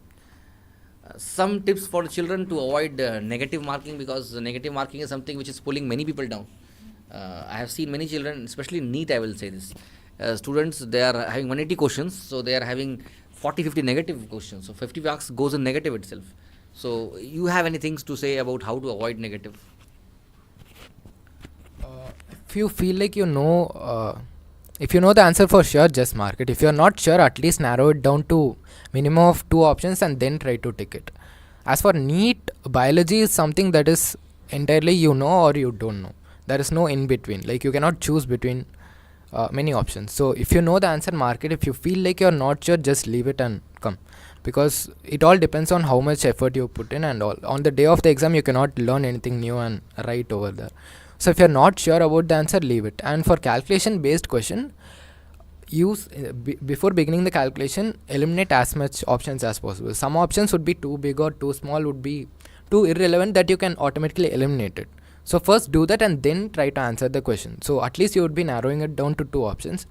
some tips for children to avoid negative marking, because negative marking is something which is pulling many people down. I have seen many children, especially NEET, I will say this. Students, they are having 180 questions, so they are having 40-50 negative questions. So 50 marks goes in negative itself. So you have any things to say about how to avoid negative? If you feel like if you know the answer for sure, just mark it. If you're not sure, at least narrow it down to minimum of 2 options and then try to tick it. As for NEET, biology is something that is entirely you know or you don't know. There is no in between. Like you cannot choose between many options. So if you know the answer, mark it. If you feel like you're not sure, just leave it and come. Because it all depends on how much effort you put in and all. On the day of the exam, you cannot learn anything new and write over there. So if you're not sure about the answer, leave it. And for calculation based question, before beginning the calculation, eliminate as much options as possible. Some options would be too big or too small, would be too irrelevant that you can automatically eliminate it. So first do that and then try to answer the question. So at least you would be narrowing it down to 2 options.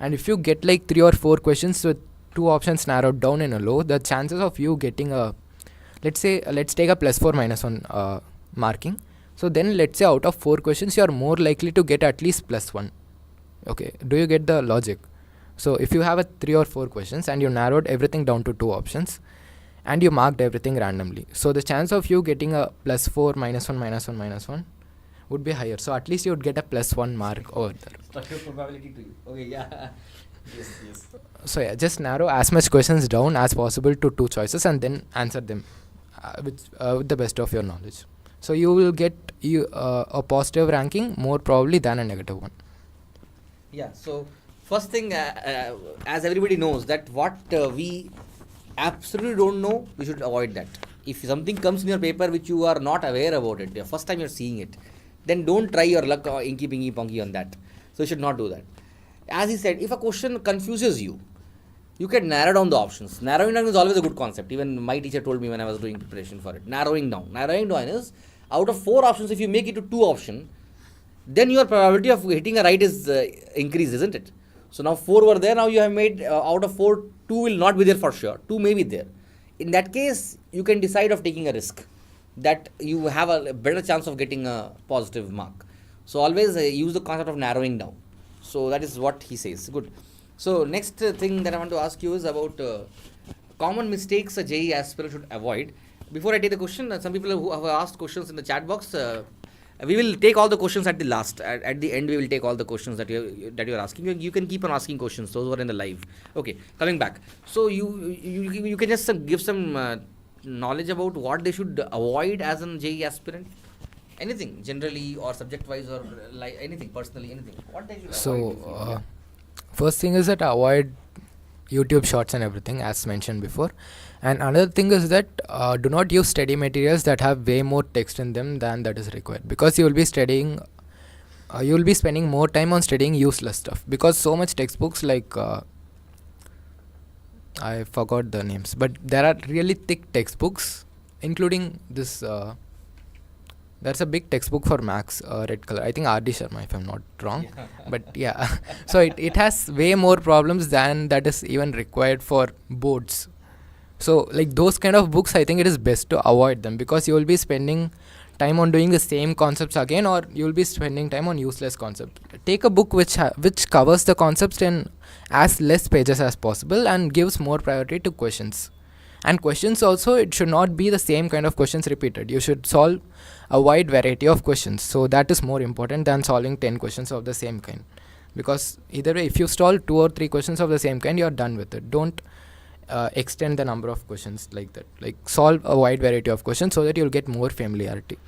And if you get like 3 or 4 questions with 2 options narrowed down in a low, the chances of you getting a, let's take a +4 -1 marking. So then let's say out of 4 questions, you are more likely to get at least +1. Okay, do you get the logic? So if you have a 3 or 4 questions and you narrowed everything down to 2 options and you marked everything randomly, so the chance of you getting a +4 -1 -1 -1 would be higher. So at least you would get a +1 mark over there. Structure probability to you. Okay, yeah. Yes. So yeah, just narrow as much questions down as possible to 2 choices and then answer them with the best of your knowledge. So you will get a positive ranking more probably than a negative one. Yeah, so first thing, as everybody knows, that what we absolutely don't know, we should avoid that. If something comes in your paper which you are not aware about it, the first time you're seeing it, then don't try your luck inky pinky ponky on that. So you should not do that. As he said, if a question confuses you, you can narrow down the options. Narrowing down is always a good concept. Even my teacher told me when I was doing preparation for it. Narrowing down is, out of 4 options, if you make it to 2 options, then your probability of hitting a right is increased, isn't it? So now 4 were there, now you have made out of 4, 2 will not be there for sure, 2 may be there. In that case, you can decide of taking a risk that you have a better chance of getting a positive mark. So always use the concept of narrowing down. So that is what he says. Good. So next thing that I want to ask you is about common mistakes a JEE aspirant should avoid. Before I take the question, some people who have asked questions in the chat box, we will take all the questions at the last. At the end, we will take all the questions that you are asking. You can keep on asking questions. Those who are in the live. Okay, coming back. So you can just give some knowledge about what they should avoid as an JEE aspirant. Anything, generally or subject-wise or like anything, personally, anything. What they should avoid? So first thing is that avoid YouTube shorts and everything, as mentioned before. And another thing is that do not use study materials that have way more text in them than that is required, because you will be studying, you will be spending more time on studying useless stuff, because so much textbooks like I forgot the names, but there are really thick textbooks, including this. There's a big textbook for Max, red color. I think R.D. Sharma, if I'm not wrong. Yeah. But yeah, so it has way more problems than that is even required for boards. So like those kind of books, I think it is best to avoid them, because you will be spending time on doing the same concepts again, or you will be spending time on useless concepts. Take a book which covers the concepts in as less pages as possible and gives more priority to questions. And questions also, it should not be the same kind of questions repeated. You should solve a wide variety of questions. So that is more important than solving 10 questions of the same kind. Because either way, if you solve 2 or 3 questions of the same kind, you are done with it. Don't extend the number of questions like that. Like solve a wide variety of questions so that you'll get more familiarity.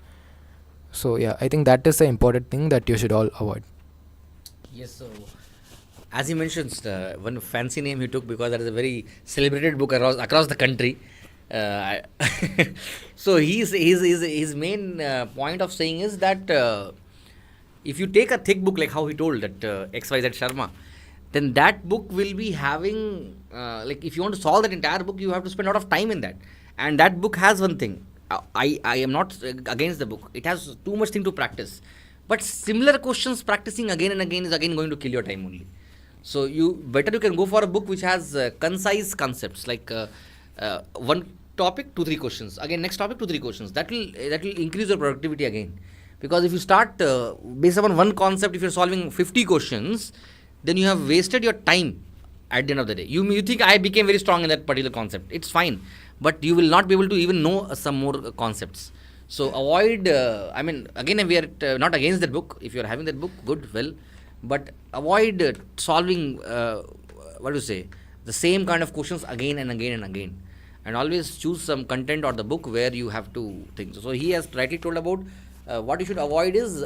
So yeah, I think that is the important thing that you should all avoid. Yes, so as he mentions, one fancy name he took because that is a very celebrated book across the country. So his main point of saying is that if you take a thick book like how he told that XYZ Sharma, then that book will be having like if you want to solve that entire book, you have to spend a lot of time in that. And that book has one thing. I am not against the book. It has too much thing to practice. But similar questions practicing again and again is again going to kill your time only. So you can go for a book which has concise concepts, like one topic, 2-3 questions. Again, next topic, 2-3 questions. That will increase your productivity again. Because if you start based upon one concept, if you're solving 50 questions, then you have wasted your time at the end of the day. You think I became very strong in that particular concept. It's fine, but you will not be able to even know some more concepts. So avoid. Again, we are not against that book. If you're having that book, good, well. But avoid solving, the same kind of questions again and again and again. And always choose some content or the book where you have to think. So he has rightly told about what you should avoid is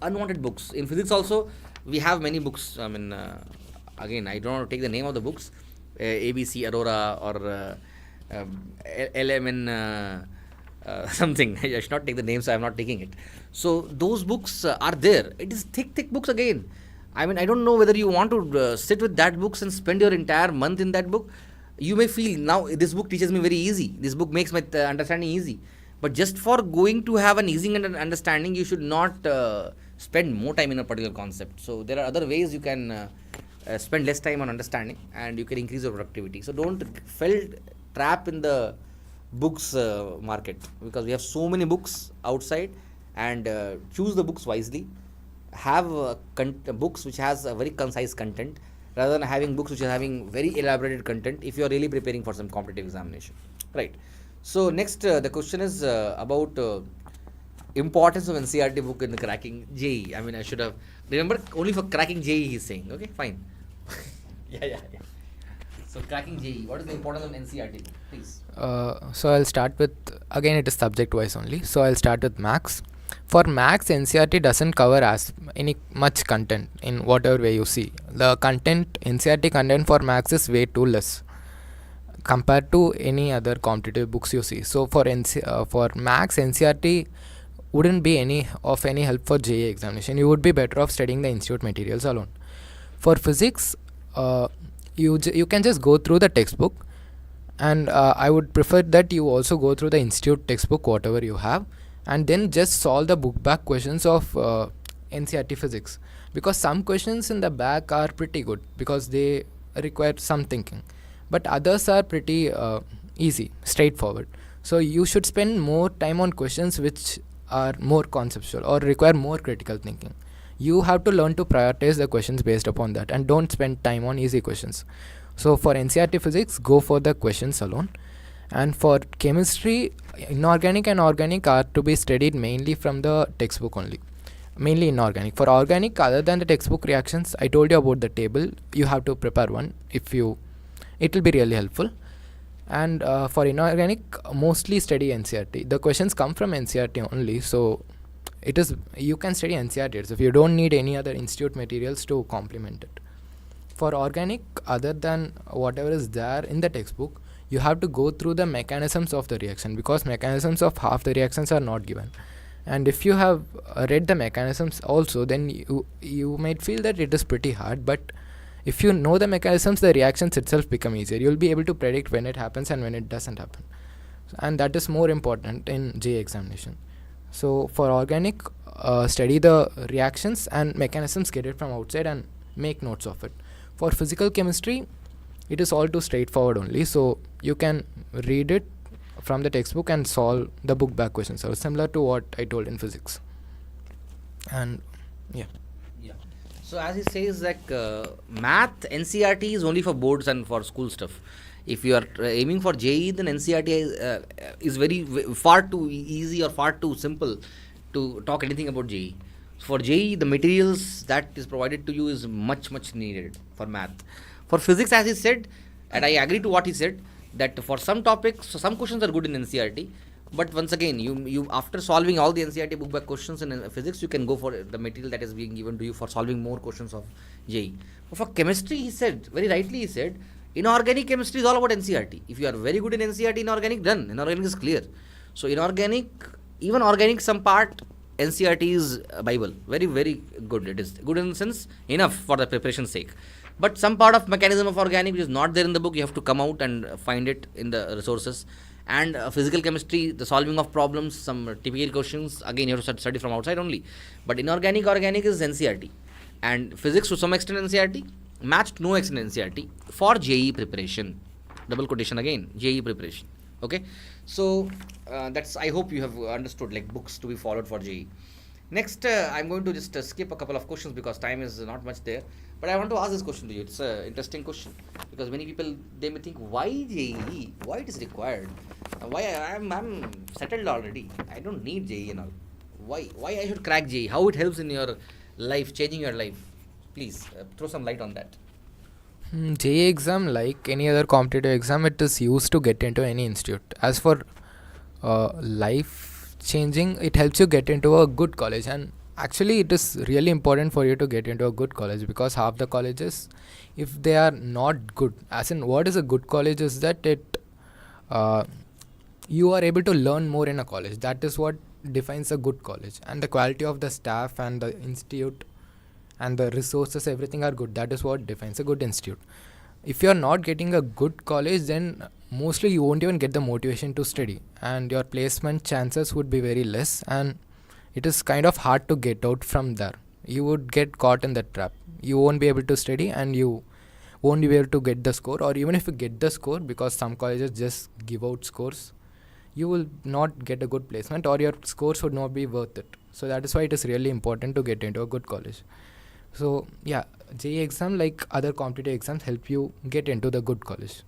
unwanted books. In physics also, we have many books. Again, I don't want to take the name of the books. ABC, Aurora or LMN something. I should not take the name, so I am not taking it. So those books are there. It is thick books again. I don't know whether you want to sit with that books and spend your entire month in that book. You may feel, now this book teaches me very easy. This book makes my understanding easy. But just for going to have an easy understanding, you should not spend more time in a particular concept. So there are other ways you can spend less time on understanding and you can increase your productivity. So don't fall trap in the books market, because we have so many books outside, and choose the books wisely. Have books which has a very concise content rather than having books which are having very elaborated content if you are really preparing for some competitive examination, right? So next the question is about importance of NCERT book in cracking JEE. I mean, I should have remember only for cracking JEE. He's saying, okay, fine. yeah. So cracking JEE. What is the importance of NCERT book, please? So I'll start with, again it is subject wise only. So I'll start with max. For max, NCERT doesn't cover as any much content in whatever way you see. The content, NCERT content for max is way too less compared to any other competitive books you see. So for max, NCERT wouldn't be any help for JEE examination. You would be better off studying the institute materials alone. For physics, you can just go through the textbook, and I would prefer that you also go through the institute textbook, whatever you have, and then just solve the book back questions of NCERT physics, because some questions in the back are pretty good because they require some thinking, but others are pretty easy, straightforward. So you should spend more time on questions which are more conceptual or require more critical thinking. You have to learn to prioritize the questions based upon that, and don't spend time on easy questions. So for NCERT physics, go for the questions alone. And for chemistry, inorganic and organic are to be studied mainly from the textbook only. Mainly inorganic. For organic, other than the textbook reactions, I told you about the table. You have to prepare one. It will be really helpful. And for inorganic, mostly study NCERT. The questions come from NCERT only, so you can study NCERT itself. You don't need any other institute materials to complement it. For organic, other than whatever is there in the textbook, you have to go through the mechanisms of the reaction, because mechanisms of half the reactions are not given. And if you have read the mechanisms also, then you might feel that it is pretty hard, but if you know the mechanisms, the reactions itself become easier. You'll be able to predict when it happens and when it doesn't happen, and that is more important in JEE examination. So for organic, study the reactions and mechanisms, get it from outside and make notes of it. For physical chemistry, it is all too straightforward only, so you can read it from the textbook and solve the book back questions, so similar to what I told in physics. And yeah. So as he says, like math, NCERT is only for boards and for school stuff. If you are aiming for JEE, then NCERT is far too easy or far too simple to talk anything about JEE. For JEE, the materials that is provided to you is much needed for math. For physics, as he said, and I agree to what he said, that for some topics, some questions are good in NCERT, but once again, you after solving all the NCERT book back questions in physics, you can go for the material that is being given to you for solving more questions of JEE. But for chemistry, he said, very rightly he said, inorganic chemistry is all about NCERT. If you are very good in NCERT, inorganic, done. Inorganic is clear. So inorganic, even organic, some part, NCERT is Bible. Very good. It is good in the sense, enough for the preparation's sake. But some part of mechanism of organic which is not there in the book, you have to come out and find it in the resources. And physical chemistry, the solving of problems, some typical questions, again you have to study from outside only. But inorganic, organic is NCERT. And physics to some extent NCERT, math to no extent NCERT for JEE preparation. Double quotation again, JEE preparation. Okay. So that's, I hope you have understood, like books to be followed for JEE. Next, I'm going to just skip a couple of questions because time is not much there. But I want to ask this question to you. It's an interesting question because many people, they may think, why JEE? Why it is required? Why I'm settled already? I don't need JEE and all. Why I should crack JEE? How it helps in your life, changing your life? Please throw some light on that. JEE exam, like any other competitive exam, it is used to get into any institute. As for life changing, it helps you get into a good college, and actually it is really important for you to get into a good college, because half the colleges, if they are not good, as in what is a good college is that you are able to learn more in a college. That is what defines a good college, and the quality of the staff and the institute and the resources, everything are good. That is what defines a good institute. If you are not getting a good college, then mostly you won't even get the motivation to study, and your placement chances would be very less, and it is kind of hard to get out from there. You would get caught in that trap. You won't be able to study, and you won't be able to get the score, or even if you get the score, because some colleges just give out scores, you will not get a good placement, or your scores would not be worth it. So that is why it is really important to get into a good college. So yeah, JEE exam, like other competitive exams, help you get into the good college.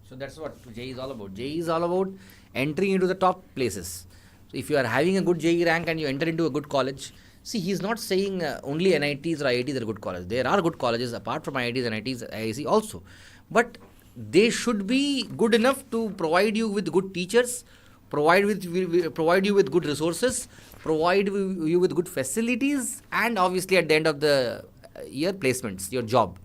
So that's what JEE is all about. JEE is all about entering into the top places. So if you are having a good JEE rank and you enter into a good college, see, he's not saying only NITs or IITs are good colleges. There are good colleges apart from IITs, NITs, IISc also. But they should be good enough to provide you with good teachers, provide you with good resources, provide you with good facilities, and obviously at the end of the year, placements, your job.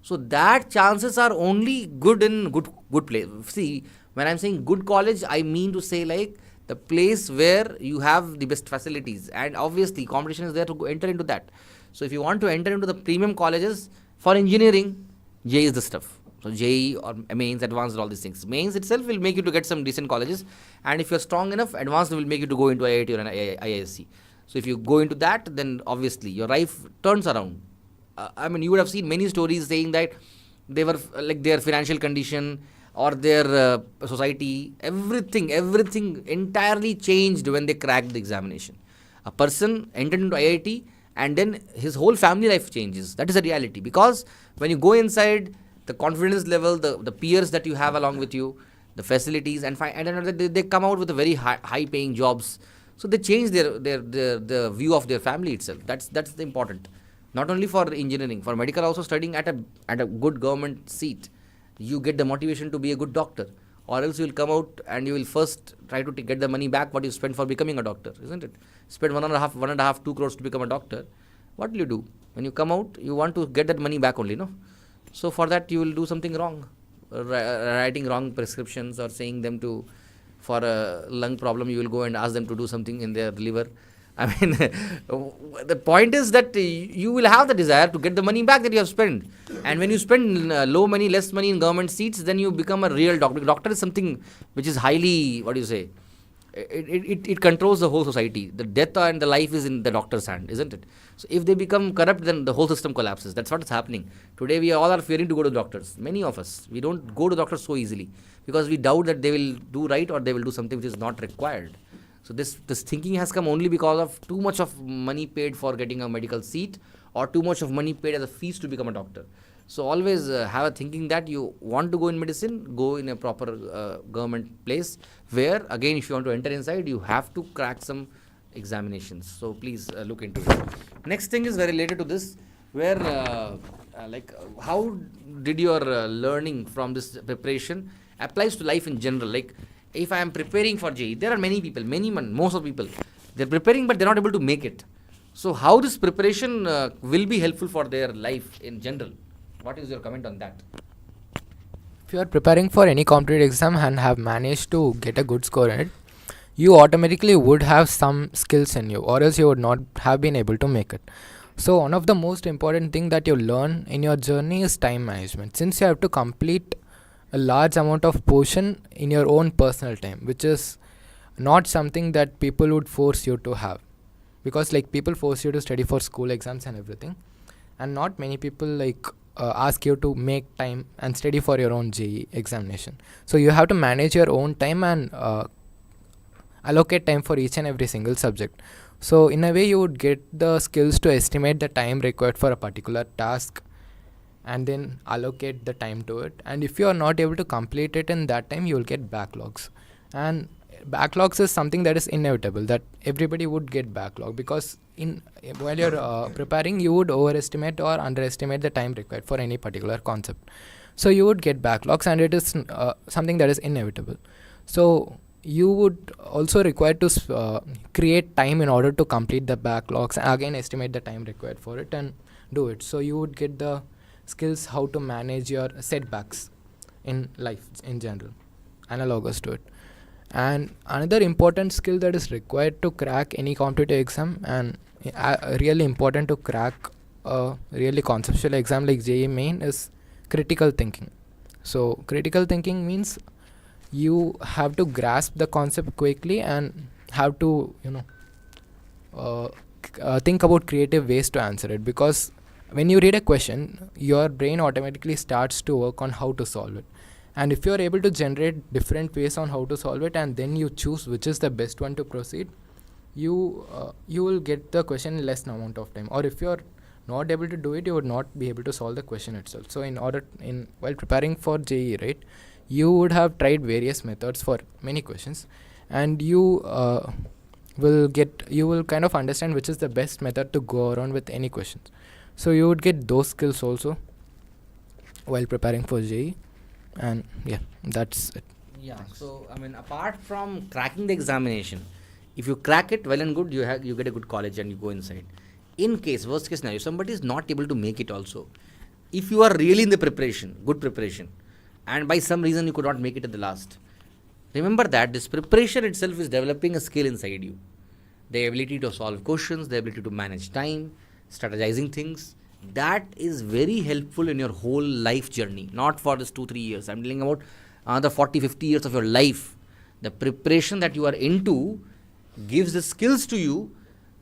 So that chances are only good in good place. See, when I'm saying good college, I mean to say like the place where you have the best facilities, and obviously competition is there to enter into that. So if you want to enter into the premium colleges for engineering, JEE is the stuff. So JEE or Mains, Advanced, all these things. Mains itself will make you to get some decent colleges, and if you're strong enough, Advanced will make you to go into IIT or an IISc. So if you go into that, then obviously your life turns around. I mean, you would have seen many stories saying that they were like their financial condition or their society, everything entirely changed when they cracked the examination. A person entered into IIT and then his whole family life changes. That is a reality, because when you go inside, the confidence level, the peers that you have along with you, the facilities, and they come out with a very high paying jobs. So they change their view of their family itself. That's the important. Not only for engineering, for medical also, studying at a good government seat, you get the motivation to be a good doctor, or else you will come out and you will first try to get the money back what you spent for becoming a doctor, isn't it? Spend 1.5, 2 crores to become a doctor. What will you do? When you come out, you want to get that money back only, no? So for that you will do something wrong, writing wrong prescriptions, or saying them to, for a lung problem, you will go and ask them to do something in their liver. I mean, the point is that you will have the desire to get the money back that you have spent. And when you spend less money in government seats, then you become a real doctor. Doctor is something which is highly, it controls the whole society. The death and the life is in the doctor's hand, isn't it? So if they become corrupt, then the whole system collapses. That's what is happening. Today we all are fearing to go to doctors. Many of us, we don't go to doctors so easily because we doubt that they will do right or they will do something which is not required. So this thinking has come only because of too much of money paid for getting a medical seat, or too much of money paid as a fees to become a doctor. So always have a thinking that you want to go in medicine, go in a proper government place where, again, if you want to enter inside, you have to crack some examinations. So please look into it. Next thing is very related to this, where how did your learning from this preparation applies to life in general? Like, if I am preparing for JEE, there are many people, most of people, they're preparing but they're not able to make it. So how this preparation will be helpful for their life in general? What is your comment on that? If you are preparing for any competitive exam and have managed to get a good score in it, you automatically would have some skills in you, or else you would not have been able to make it. So one of the most important thing that you learn in your journey is time management, since you have to complete a large amount of portion in your own personal time, which is not something that people would force you to have, because like people force you to study for school exams and everything, and not many people ask you to make time and study for your own JEE examination. So you have to manage your own time and allocate time for each and every single subject. So in a way you would get the skills to estimate the time required for a particular task and then allocate the time to it. And if you are not able to complete it in that time, you will get backlogs. And backlogs is something that is inevitable, that everybody would get backlog, because while you're preparing, you would overestimate or underestimate the time required for any particular concept. So you would get backlogs, and it is something that is inevitable. So you would also require to create time in order to complete the backlogs, and again estimate the time required for it and do it. So you would get the skills how to manage your setbacks in life in general, analogous to it. And another important skill that is required to crack any competitive exam, and really important to crack a really conceptual exam like JEE Main, is critical thinking. So critical thinking means you have to grasp the concept quickly and have to think about creative ways to answer it, because when you read a question, your brain automatically starts to work on how to solve it. And if you are able to generate different ways on how to solve it, and then you choose which is the best one to proceed, you will get the question in less amount of time. Or if you are not able to do it, you would not be able to solve the question itself. So while preparing for JEE, right, you would have tried various methods for many questions, and you you will kind of understand which is the best method to go around with any questions. So you would get those skills also while preparing for JEE, and yeah, that's it. Yeah. So I mean, apart from cracking the examination, if you crack it, well and good, you get a good college and you go inside. In case, worst case scenario, somebody is not able to make it also. If you are really in the preparation, good preparation, and by some reason you could not make it at the last, remember that this preparation itself is developing a skill inside you. The ability to solve questions, the ability to manage time, strategizing things, that is very helpful in your whole life journey, not for this 2-3 years. I'm telling about another 40-50 years of your life. The preparation that you are into gives the skills to you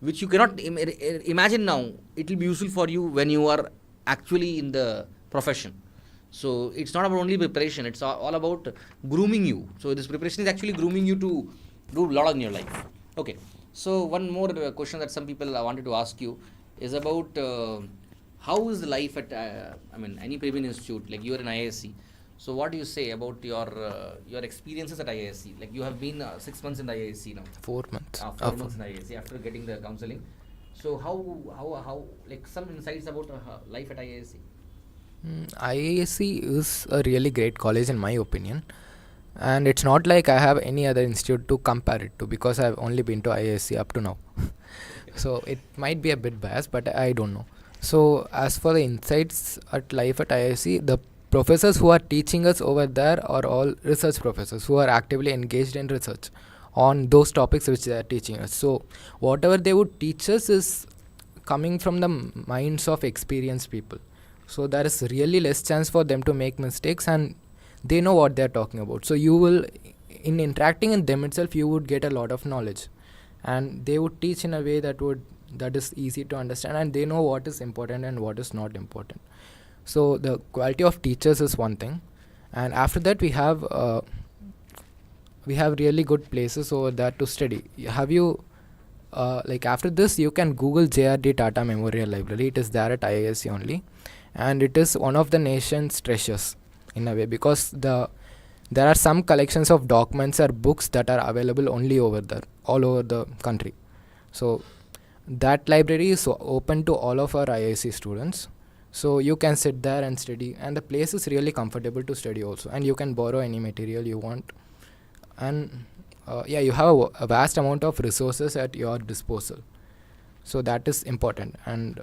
which you cannot imagine now. It will be useful for you when you are actually in the profession. So it's not about only preparation, it's all about grooming you. So this preparation is actually grooming you to do a lot in your life. Okay, so one more question that some people wanted to ask you is about how is the life at any Premium Institute, like you are in IISc. So what do you say about your experiences at IISc? Like you have been 6 months in the IISc now. 4 months. 4 months in IISc after getting the counseling. So how like some insights about life at IISc? IISc is a really great college in my opinion, and it's not like I have any other institute to compare it to, because I've only been to IISc up to now. So it might be a bit biased, but I don't know. So as for the insights at life at IISc, the professors who are teaching us over there are all research professors who are actively engaged in research on those topics which they are teaching us. So whatever they would teach us is coming from the minds of experienced people. So there is really less chance for them to make mistakes, and they know what they are talking about. So you will, in interacting in them itself, you would get a lot of knowledge, and they would teach in a way that is easy to understand, and they know what is important and what is not important. So the quality of teachers is one thing, and after that we have really good places over there to study. Have you like after this you can Google JRD Tata Memorial Library. It is there at IISc only, and it is one of the nation's treasures in a way, because there are some collections of documents or books that are available only over there, all over the country. So that library is open to all of our IISc students. So you can sit there and study, and the place is really comfortable to study also, and you can borrow any material you want, and you have a vast amount of resources at your disposal. So that is important, and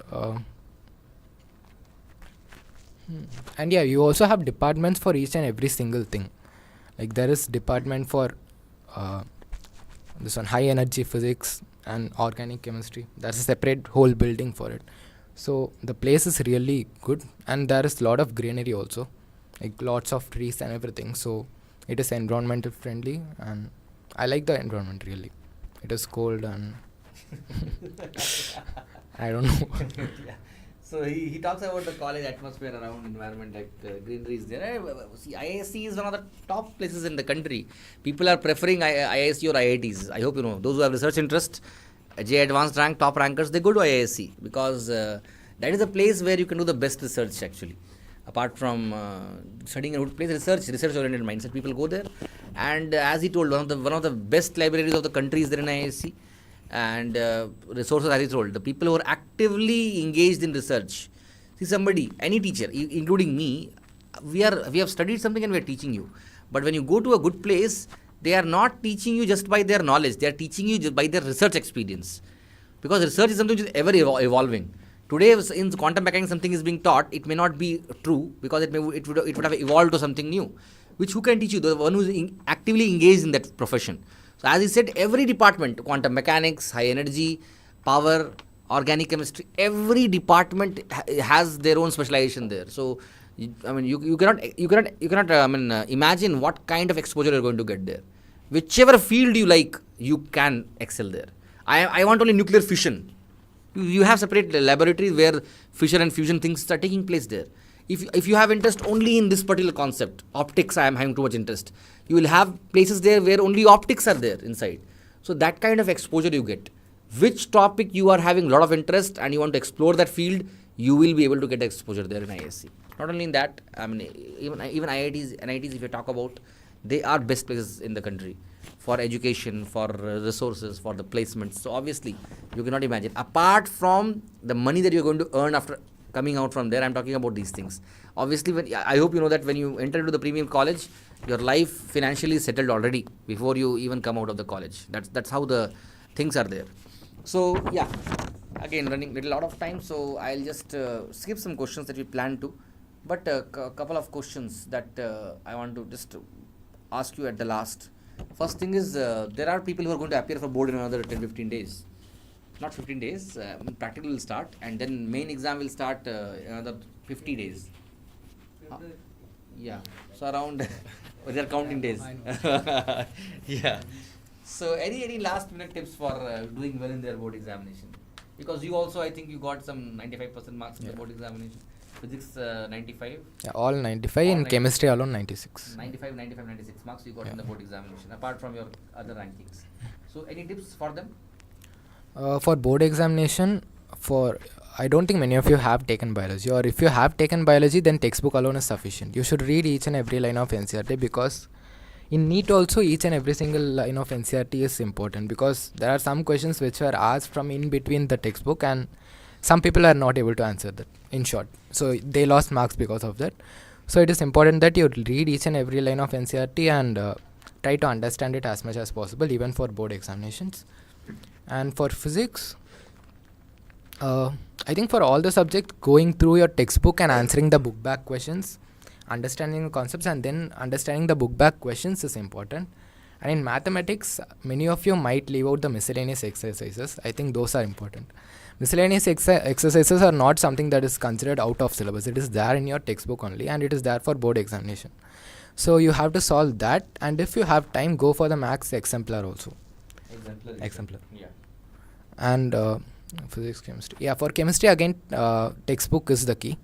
you also have departments for each and every single thing. Like there is department for this one, high energy physics and organic chemistry. That's a separate whole building for it. So the place is really good, and there is a lot of greenery also, like lots of trees and everything. So it is environmental friendly, and I like the environment really. It is cold and I don't know. Yeah. So he talks about the college atmosphere around environment, like greenery is there. See, IISc is one of the top places in the country. People are preferring IISc or IITs. I hope you know. Those who have research interest, JEE Advanced rank, top rankers, they go to IISc because that is a place where you can do the best research actually. Apart from studying a good place, research-oriented mindset, people go there. And as he told, one of the best libraries of the country is there in IISc. And resources, as he told, the people who are actively engaged in research. See, somebody, any teacher, including me, we have studied something and we are teaching you. But when you go to a good place, they are not teaching you just by their knowledge. They are teaching you just by their research experience. Because research is something which is ever evolving. Today, in quantum mechanics, something is being taught. It may not be true because it would have evolved to something new. Which who can teach you? The one who is actively engaged in that profession. So as he said, every department, quantum mechanics, high energy, power, organic chemistry, every department has their own specialization there. So, you cannot imagine what kind of exposure you're going to get there. Whichever field you like, you can excel there. I want only nuclear fission. You have separate laboratories where fission and fusion things are taking place there. If you have interest only in this particular concept, optics, I am having too much interest, you will have places there where only optics are there inside. So that kind of exposure you get. Which topic you are having a lot of interest and you want to explore that field, you will be able to get exposure there in IISc. Not only in that, even IITs, NITs, if you talk about, they are best places in the country for education, for resources, for the placements. So obviously, you cannot imagine. Apart from the money that you're going to earn after coming out from there, I'm talking about these things. Obviously, I hope you know that when you enter into the premium college, your life financially is settled already before you even come out of the college. That's how the things are there. So yeah, again running little out of time, so I'll just skip some questions that we planned to, but a couple of questions that I want to just ask you at the last. First thing is, there are people who are going to appear for board in another 10-15 days. Not 15 days, practical will start, and then main exam will start another 50 days. Yeah, so around they are counting days. Yeah. So any last minute tips for doing well in their board examination? Because you also, I think you got some 95% marks in the board examination. Physics 95. Yeah, all 95, in chemistry alone 96. 95, 96 marks you got in the board examination, apart from your other rankings. So any tips for them? For board examination, I don't think many of you have taken biology, or if you have taken biology, then textbook alone is sufficient. You should read each and every line of NCERT, because in NEET also each and every single line of NCERT is important, because there are some questions which are asked from in between the textbook, and some people are not able to answer that, in short. So they lost marks because of that. So it is important that you read each and every line of NCERT and try to understand it as much as possible, even for board examinations. And for physics, I think for all the subjects, going through your textbook and answering the book back questions, understanding the concepts and then understanding the book back questions is important. And in mathematics, many of you might leave out the miscellaneous exercises. I think those are important. Miscellaneous exercises are not something that is considered out of syllabus. It is there in your textbook only, and it is there for board examination. So you have to solve that, and if you have time, go for the maths exemplar also. Exemplar. Yeah. And physics, chemistry. Yeah, for chemistry again, textbook is the key.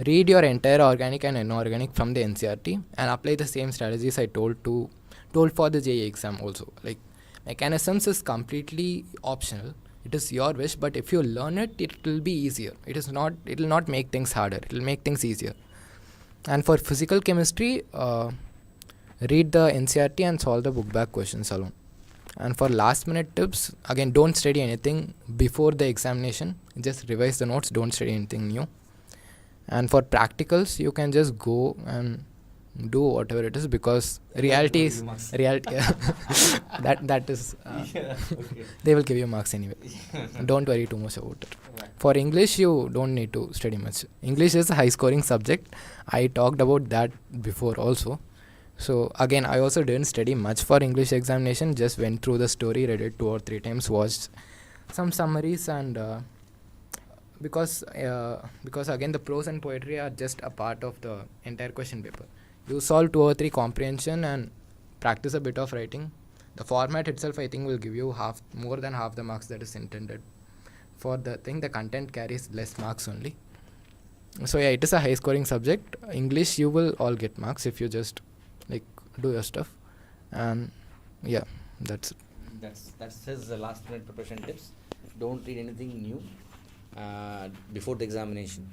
Read your entire organic and inorganic from the NCERT and apply the same strategies I told for the JEE exam also. Like mechanisms is completely optional. It is your wish, but if you learn it, it will be easier. It will not make things harder. It will make things easier. And for physical chemistry, read the NCERT and solve the book back questions alone. And for last minute tips, again, don't study anything before the examination. Just revise the notes. Don't study anything new. And for practicals, you can just go and do whatever it is, because reality is reality. that is okay. They will give you marks anyway. Don't worry too much about it. Right. For English, you don't need to study much. English is a high scoring subject. I talked about that before also. So again, I also didn't study much for English examination. Just went through the story, read it 2 or 3 times, watched some summaries, and because again the prose and poetry are just a part of the entire question paper. You solve 2 or 3 comprehension and practice a bit of writing. The format itself, I think, will give you more than half the marks that is intended. For the thing, the content carries less marks only. So yeah, it is a high scoring subject. English, you will all get marks if you just do your stuff. And yeah, that's it. That's his last minute preparation tips. Don't read anything new before the examination,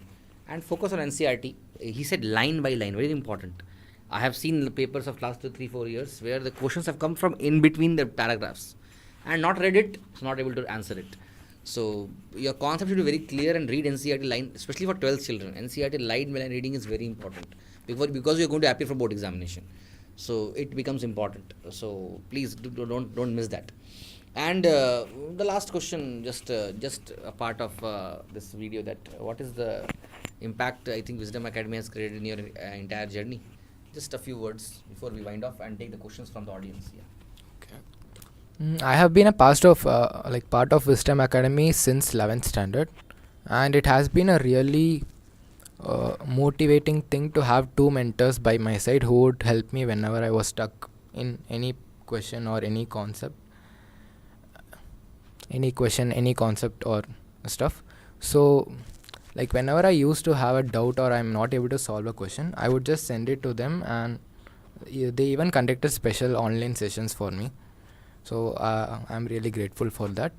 and focus on NCERT. He said line by line, very important. I have seen the papers of last 3-4 years where the questions have come from in between the paragraphs and not read it, not able to answer it. So your concept should be very clear, and read NCERT line, especially for 12th children. NCERT line by line reading is very important because you are going to appear for board examination. So it becomes important. So please don't miss that. And the last question, just a part of this video, that what is the impact I think Wisdom Academy has created in your entire journey? Just a few words before we wind off and take the questions from the audience. Yeah. Okay. I have been a part of Wisdom Academy since 11th standard, and it has been a really motivating thing to have 2 mentors by my side who would help me whenever I was stuck in any question or any concept. Any concept or stuff. So whenever I used to have a doubt or I'm not able to solve a question, I would just send it to them, and they even conducted special online sessions for me. So I'm really grateful for that.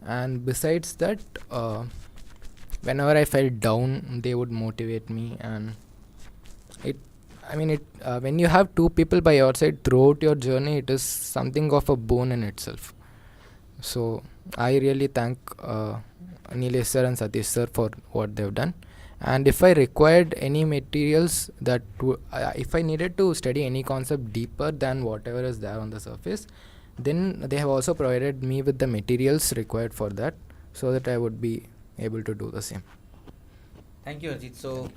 And besides that, whenever I felt down, they would motivate me, and I mean, when you have two people by your side throughout your journey, it is something of a boon in itself. So I really thank Nilesh sir and Satish sir for what they've done. And if I required any materials if I needed to study any concept deeper than whatever is there on the surface, then they have also provided me with the materials required for that, so that I would be able to do the same. Thank you, Harjeeth. So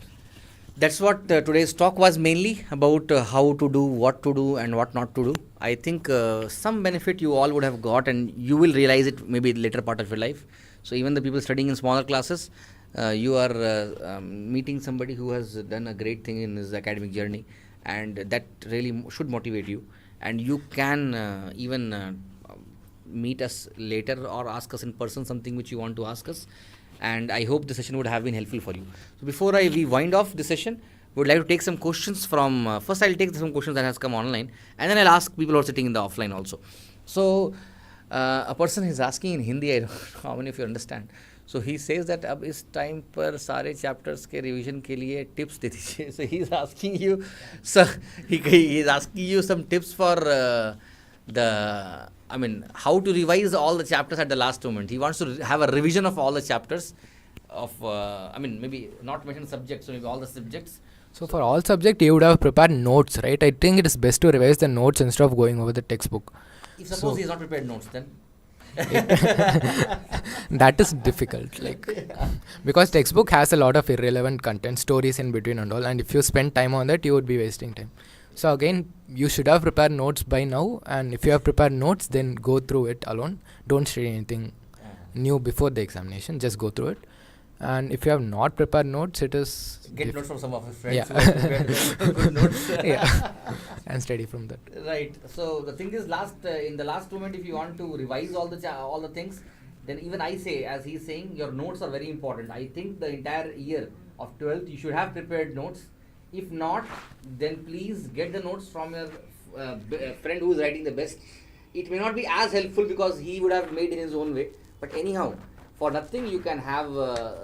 that's what today's talk was mainly about, how to do, what to do, and what not to do. I think some benefit you all would have got, and you will realize it maybe later part of your life. So even the people studying in smaller classes, you are meeting somebody who has done a great thing in his academic journey, and that really should motivate you. And you can even meet us later or ask us in person something which you want to ask us. And I hope the session would have been helpful for you. So before we wind off the session, we would like to take some questions from, first I'll take some questions that has come online, and then I'll ask people who are sitting in the offline also. So a person is asking in Hindi, I don't know how many of you understand. So he says that अब इस time पर सारे chapters के revision के लिए tips दे दीजिए. So he is asking you, so he is asking you some tips for how to revise all the chapters at the last moment. He wants to have a revision of all the chapters of, maybe not mention subjects, so maybe all the subjects. So for all subjects, you would have prepared notes, right? I think it is best to revise the notes instead of going over the textbook. If suppose he has not prepared notes, then? That is difficult, because textbook has a lot of irrelevant content, stories in between and all, and if you spend time on that, you would be wasting time. So again, you should have prepared notes by now, and if you have prepared notes, then go through it alone. Don't study anything new before the examination, just go through it. And if you have not prepared notes, it is... Get notes from some of your friends. Yeah. Who have prepared good notes. Yeah. And study from that. Right. So the thing is, in the last moment, if you want to revise all the things, then even I say, as he's saying, your notes are very important. I think the entire year of 12th, you should have prepared notes. If not, then please get the notes from your friend who is writing the best. It may not be as helpful because he would have made in his own way. But anyhow, for nothing, you can have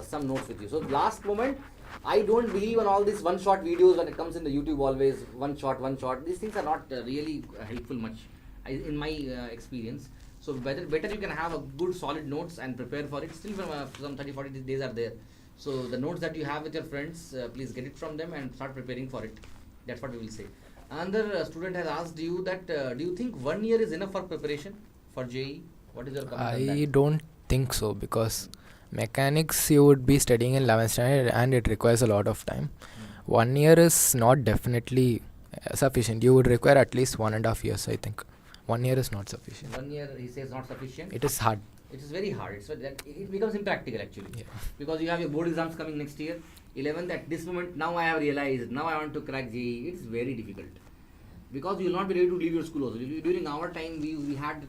some notes with you. So last moment, I don't believe in all these one-shot videos when it comes in the YouTube always, one shot. These things are not really helpful much in my experience. So better you can have a good solid notes and prepare for it. Still some 30-40 days are there. So the notes that you have with your friends, please get it from them and start preparing for it. That's what we will say. Another student has asked you that, do you think 1 year is enough for preparation for JEE? What is your comment on that? I don't think so, because mechanics you would be studying in 11th standard and it requires a lot of time. 1 year is not definitely sufficient. You would require at least 1.5 years, I think. 1 year is not sufficient. 1 year, he says, not sufficient. It is hard. It is very hard. It becomes impractical actually. Yeah. Because you have your board exams coming next year. 11th, at this moment, now I have realized, now I want to crack JEE. It's very difficult. Because you will not be ready to leave your school also. During our time, we had,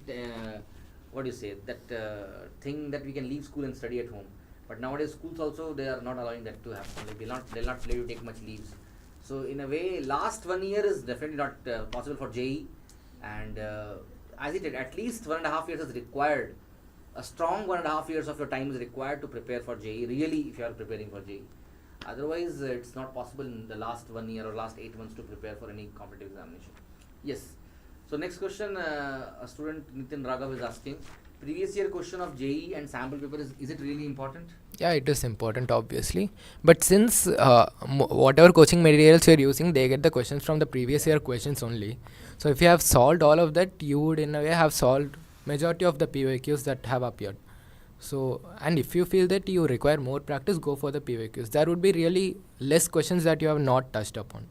thing that we can leave school and study at home. But nowadays, schools also, they are not allowing that to happen. They'll not let you take much leaves. So in a way, last 1 year is definitely not possible for JEE. And as it did, at least 1.5 years is required. A strong 1.5 years of your time is required to prepare for JEE, really, if you are preparing for JEE. Otherwise, it's not possible in the last 1 year or last 8 months to prepare for any competitive examination. Yes. So next question, a student Nitin Raghav is asking, previous year question of JEE and sample paper, is it really important? Yeah, it is important, obviously. But since whatever coaching materials you're using, they get the questions from the previous year questions only. So if you have solved all of that, you would in a way have solved majority of the PYQs that have appeared. So, and if you feel that you require more practice, go for the PYQs. There would be really less questions that you have not touched upon.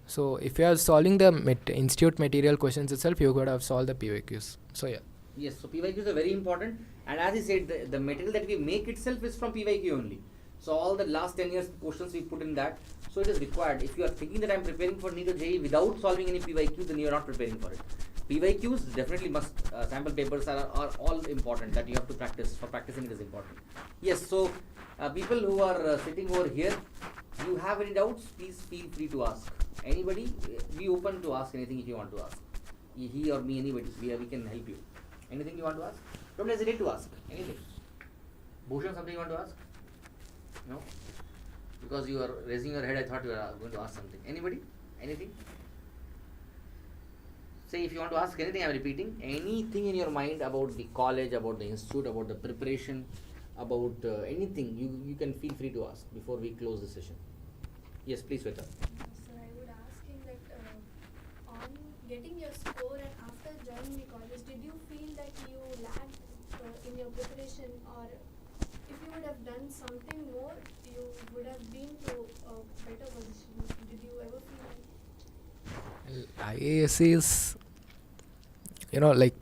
So if you are solving the institute material questions itself, you could have solved the PYQs. So yeah. Yes, so PYQs are very important, and as he said, the material that we make itself is from PYQ only. So all the last 10 years questions we put in that, so it is required. If you are thinking that I am preparing for NEET or JEE without solving any PYQ, then you are not preparing for it. PYQs definitely must, sample papers are all important that you have to practice. For practicing it is important. Yes, so people who are sitting over here, you have any doubts, please feel free to ask. Anybody, be open to ask anything if you want to ask. He or me, anybody, we can help you. Anything you want to ask? Don't hesitate to ask. Anything. Bhushan, something you want to ask? No? Because you are raising your head, I thought you were going to ask something. Anybody? Anything? Say if you want to ask anything, I'm repeating. Anything in your mind about the college, about the institute, about the preparation, about anything, you can feel free to ask before we close the session. Yes, please, Sweta. Sir, I would ask him that on getting your score and after joining the college, did you feel that you lagged in your preparation, or if you would have done something more, you would have been to a better position? Did you ever feel like? IISc is, like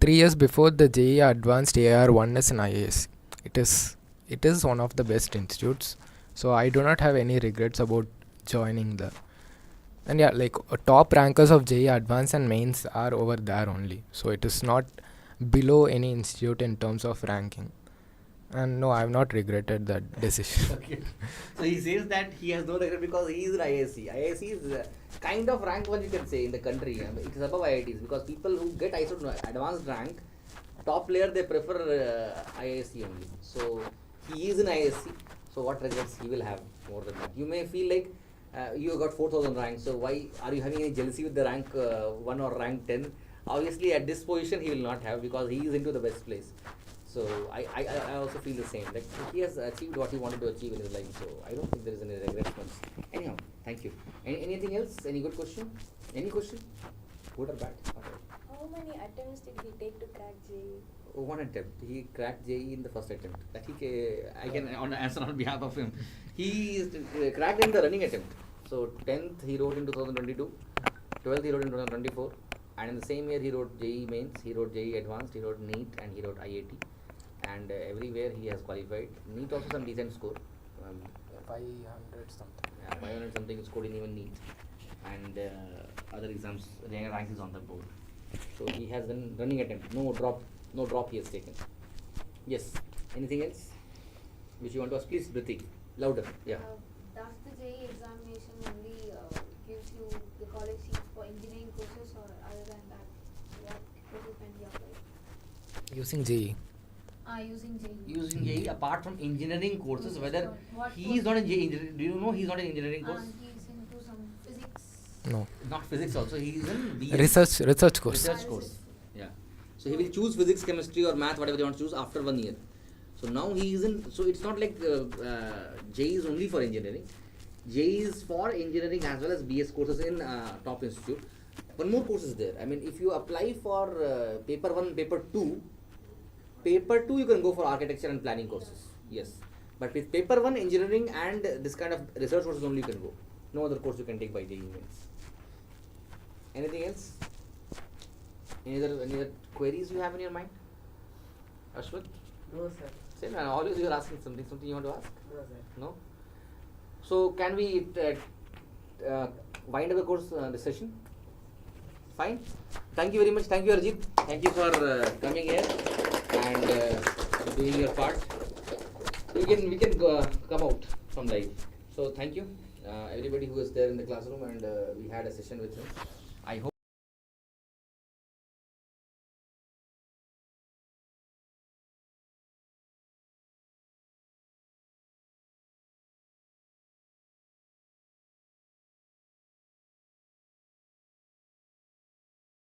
3 years before the JEE Advanced AR1 is in IISc. It is one of the best institutes. So I do not have any regrets about joining there. And yeah, like top rankers of JEE Advanced and Mains are over there only. So it is not below any institute in terms of ranking. And no, I have not regretted that decision. Okay. So he says that he has no regret because he is in IISc. IISc is kind of rank one, you can say, in the country. I mean, it is above IITs because people who get advanced rank, top player, they prefer IISc only. So he is in IISc. So what regrets he will have more than that? You may feel like you got 4,000 rank. So why are you having any jealousy with the rank 1 or rank 10? Obviously, at this position, he will not have because he is into the best place. So I also feel the same. Like he has achieved what he wanted to achieve in his life. So I don't think there is any regrets much. Anyhow, thank you. Anything else? Any good question? Any question? Good or bad? How many attempts did he take to crack JEE? One attempt. He cracked JEE in the first attempt. That I can answer on behalf of him. He cracked in the running attempt. So 10th he wrote in 2022, 12th he wrote in 2024, and in the same year he wrote JEE Mains, he wrote JEE Advanced, he wrote NEET, and he wrote IIT. And everywhere he has qualified. NEET also some decent score. 500 something. Yeah, 500 something is scored in even NEET. And other exams, rank is on the board. So he has done running attempt. No drop he has taken. Yes. Anything else which you want to ask? Please, Briti, louder. Yeah. Does the JEE examination only gives you the college seats for engineering courses, or other than that, what courses can be applied? Using JEE. Using JEE. Using JEE apart from engineering courses, whether What he is not in JEE engineering. Do you know he is not in engineering course? He's into some physics. No. Not physics also. He is in BS. Research course. Research course. Yeah. So he will choose physics, chemistry, or math, whatever they want to choose after 1 year. So now he is in. So it's not like JEE is only for engineering. JEE is for engineering as well as BS courses in top institute. One more course is there. I mean, if you apply for paper 1, paper 2 you can go for architecture and planning courses. Yes. But with paper 1, engineering and this kind of research courses only you can go. No other course you can take by JEE Mains. Anything else? Any other queries you have in your mind? Ashwat? No, sir. Same, always you are asking something you want to ask? No, sir. No? So can we wind up the course, the session? Fine. Thank you very much. Thank you, Harjeeth. Thank you for coming here and doing your part. We can come out from live. So thank you, everybody who was there in the classroom, and we had a session with him.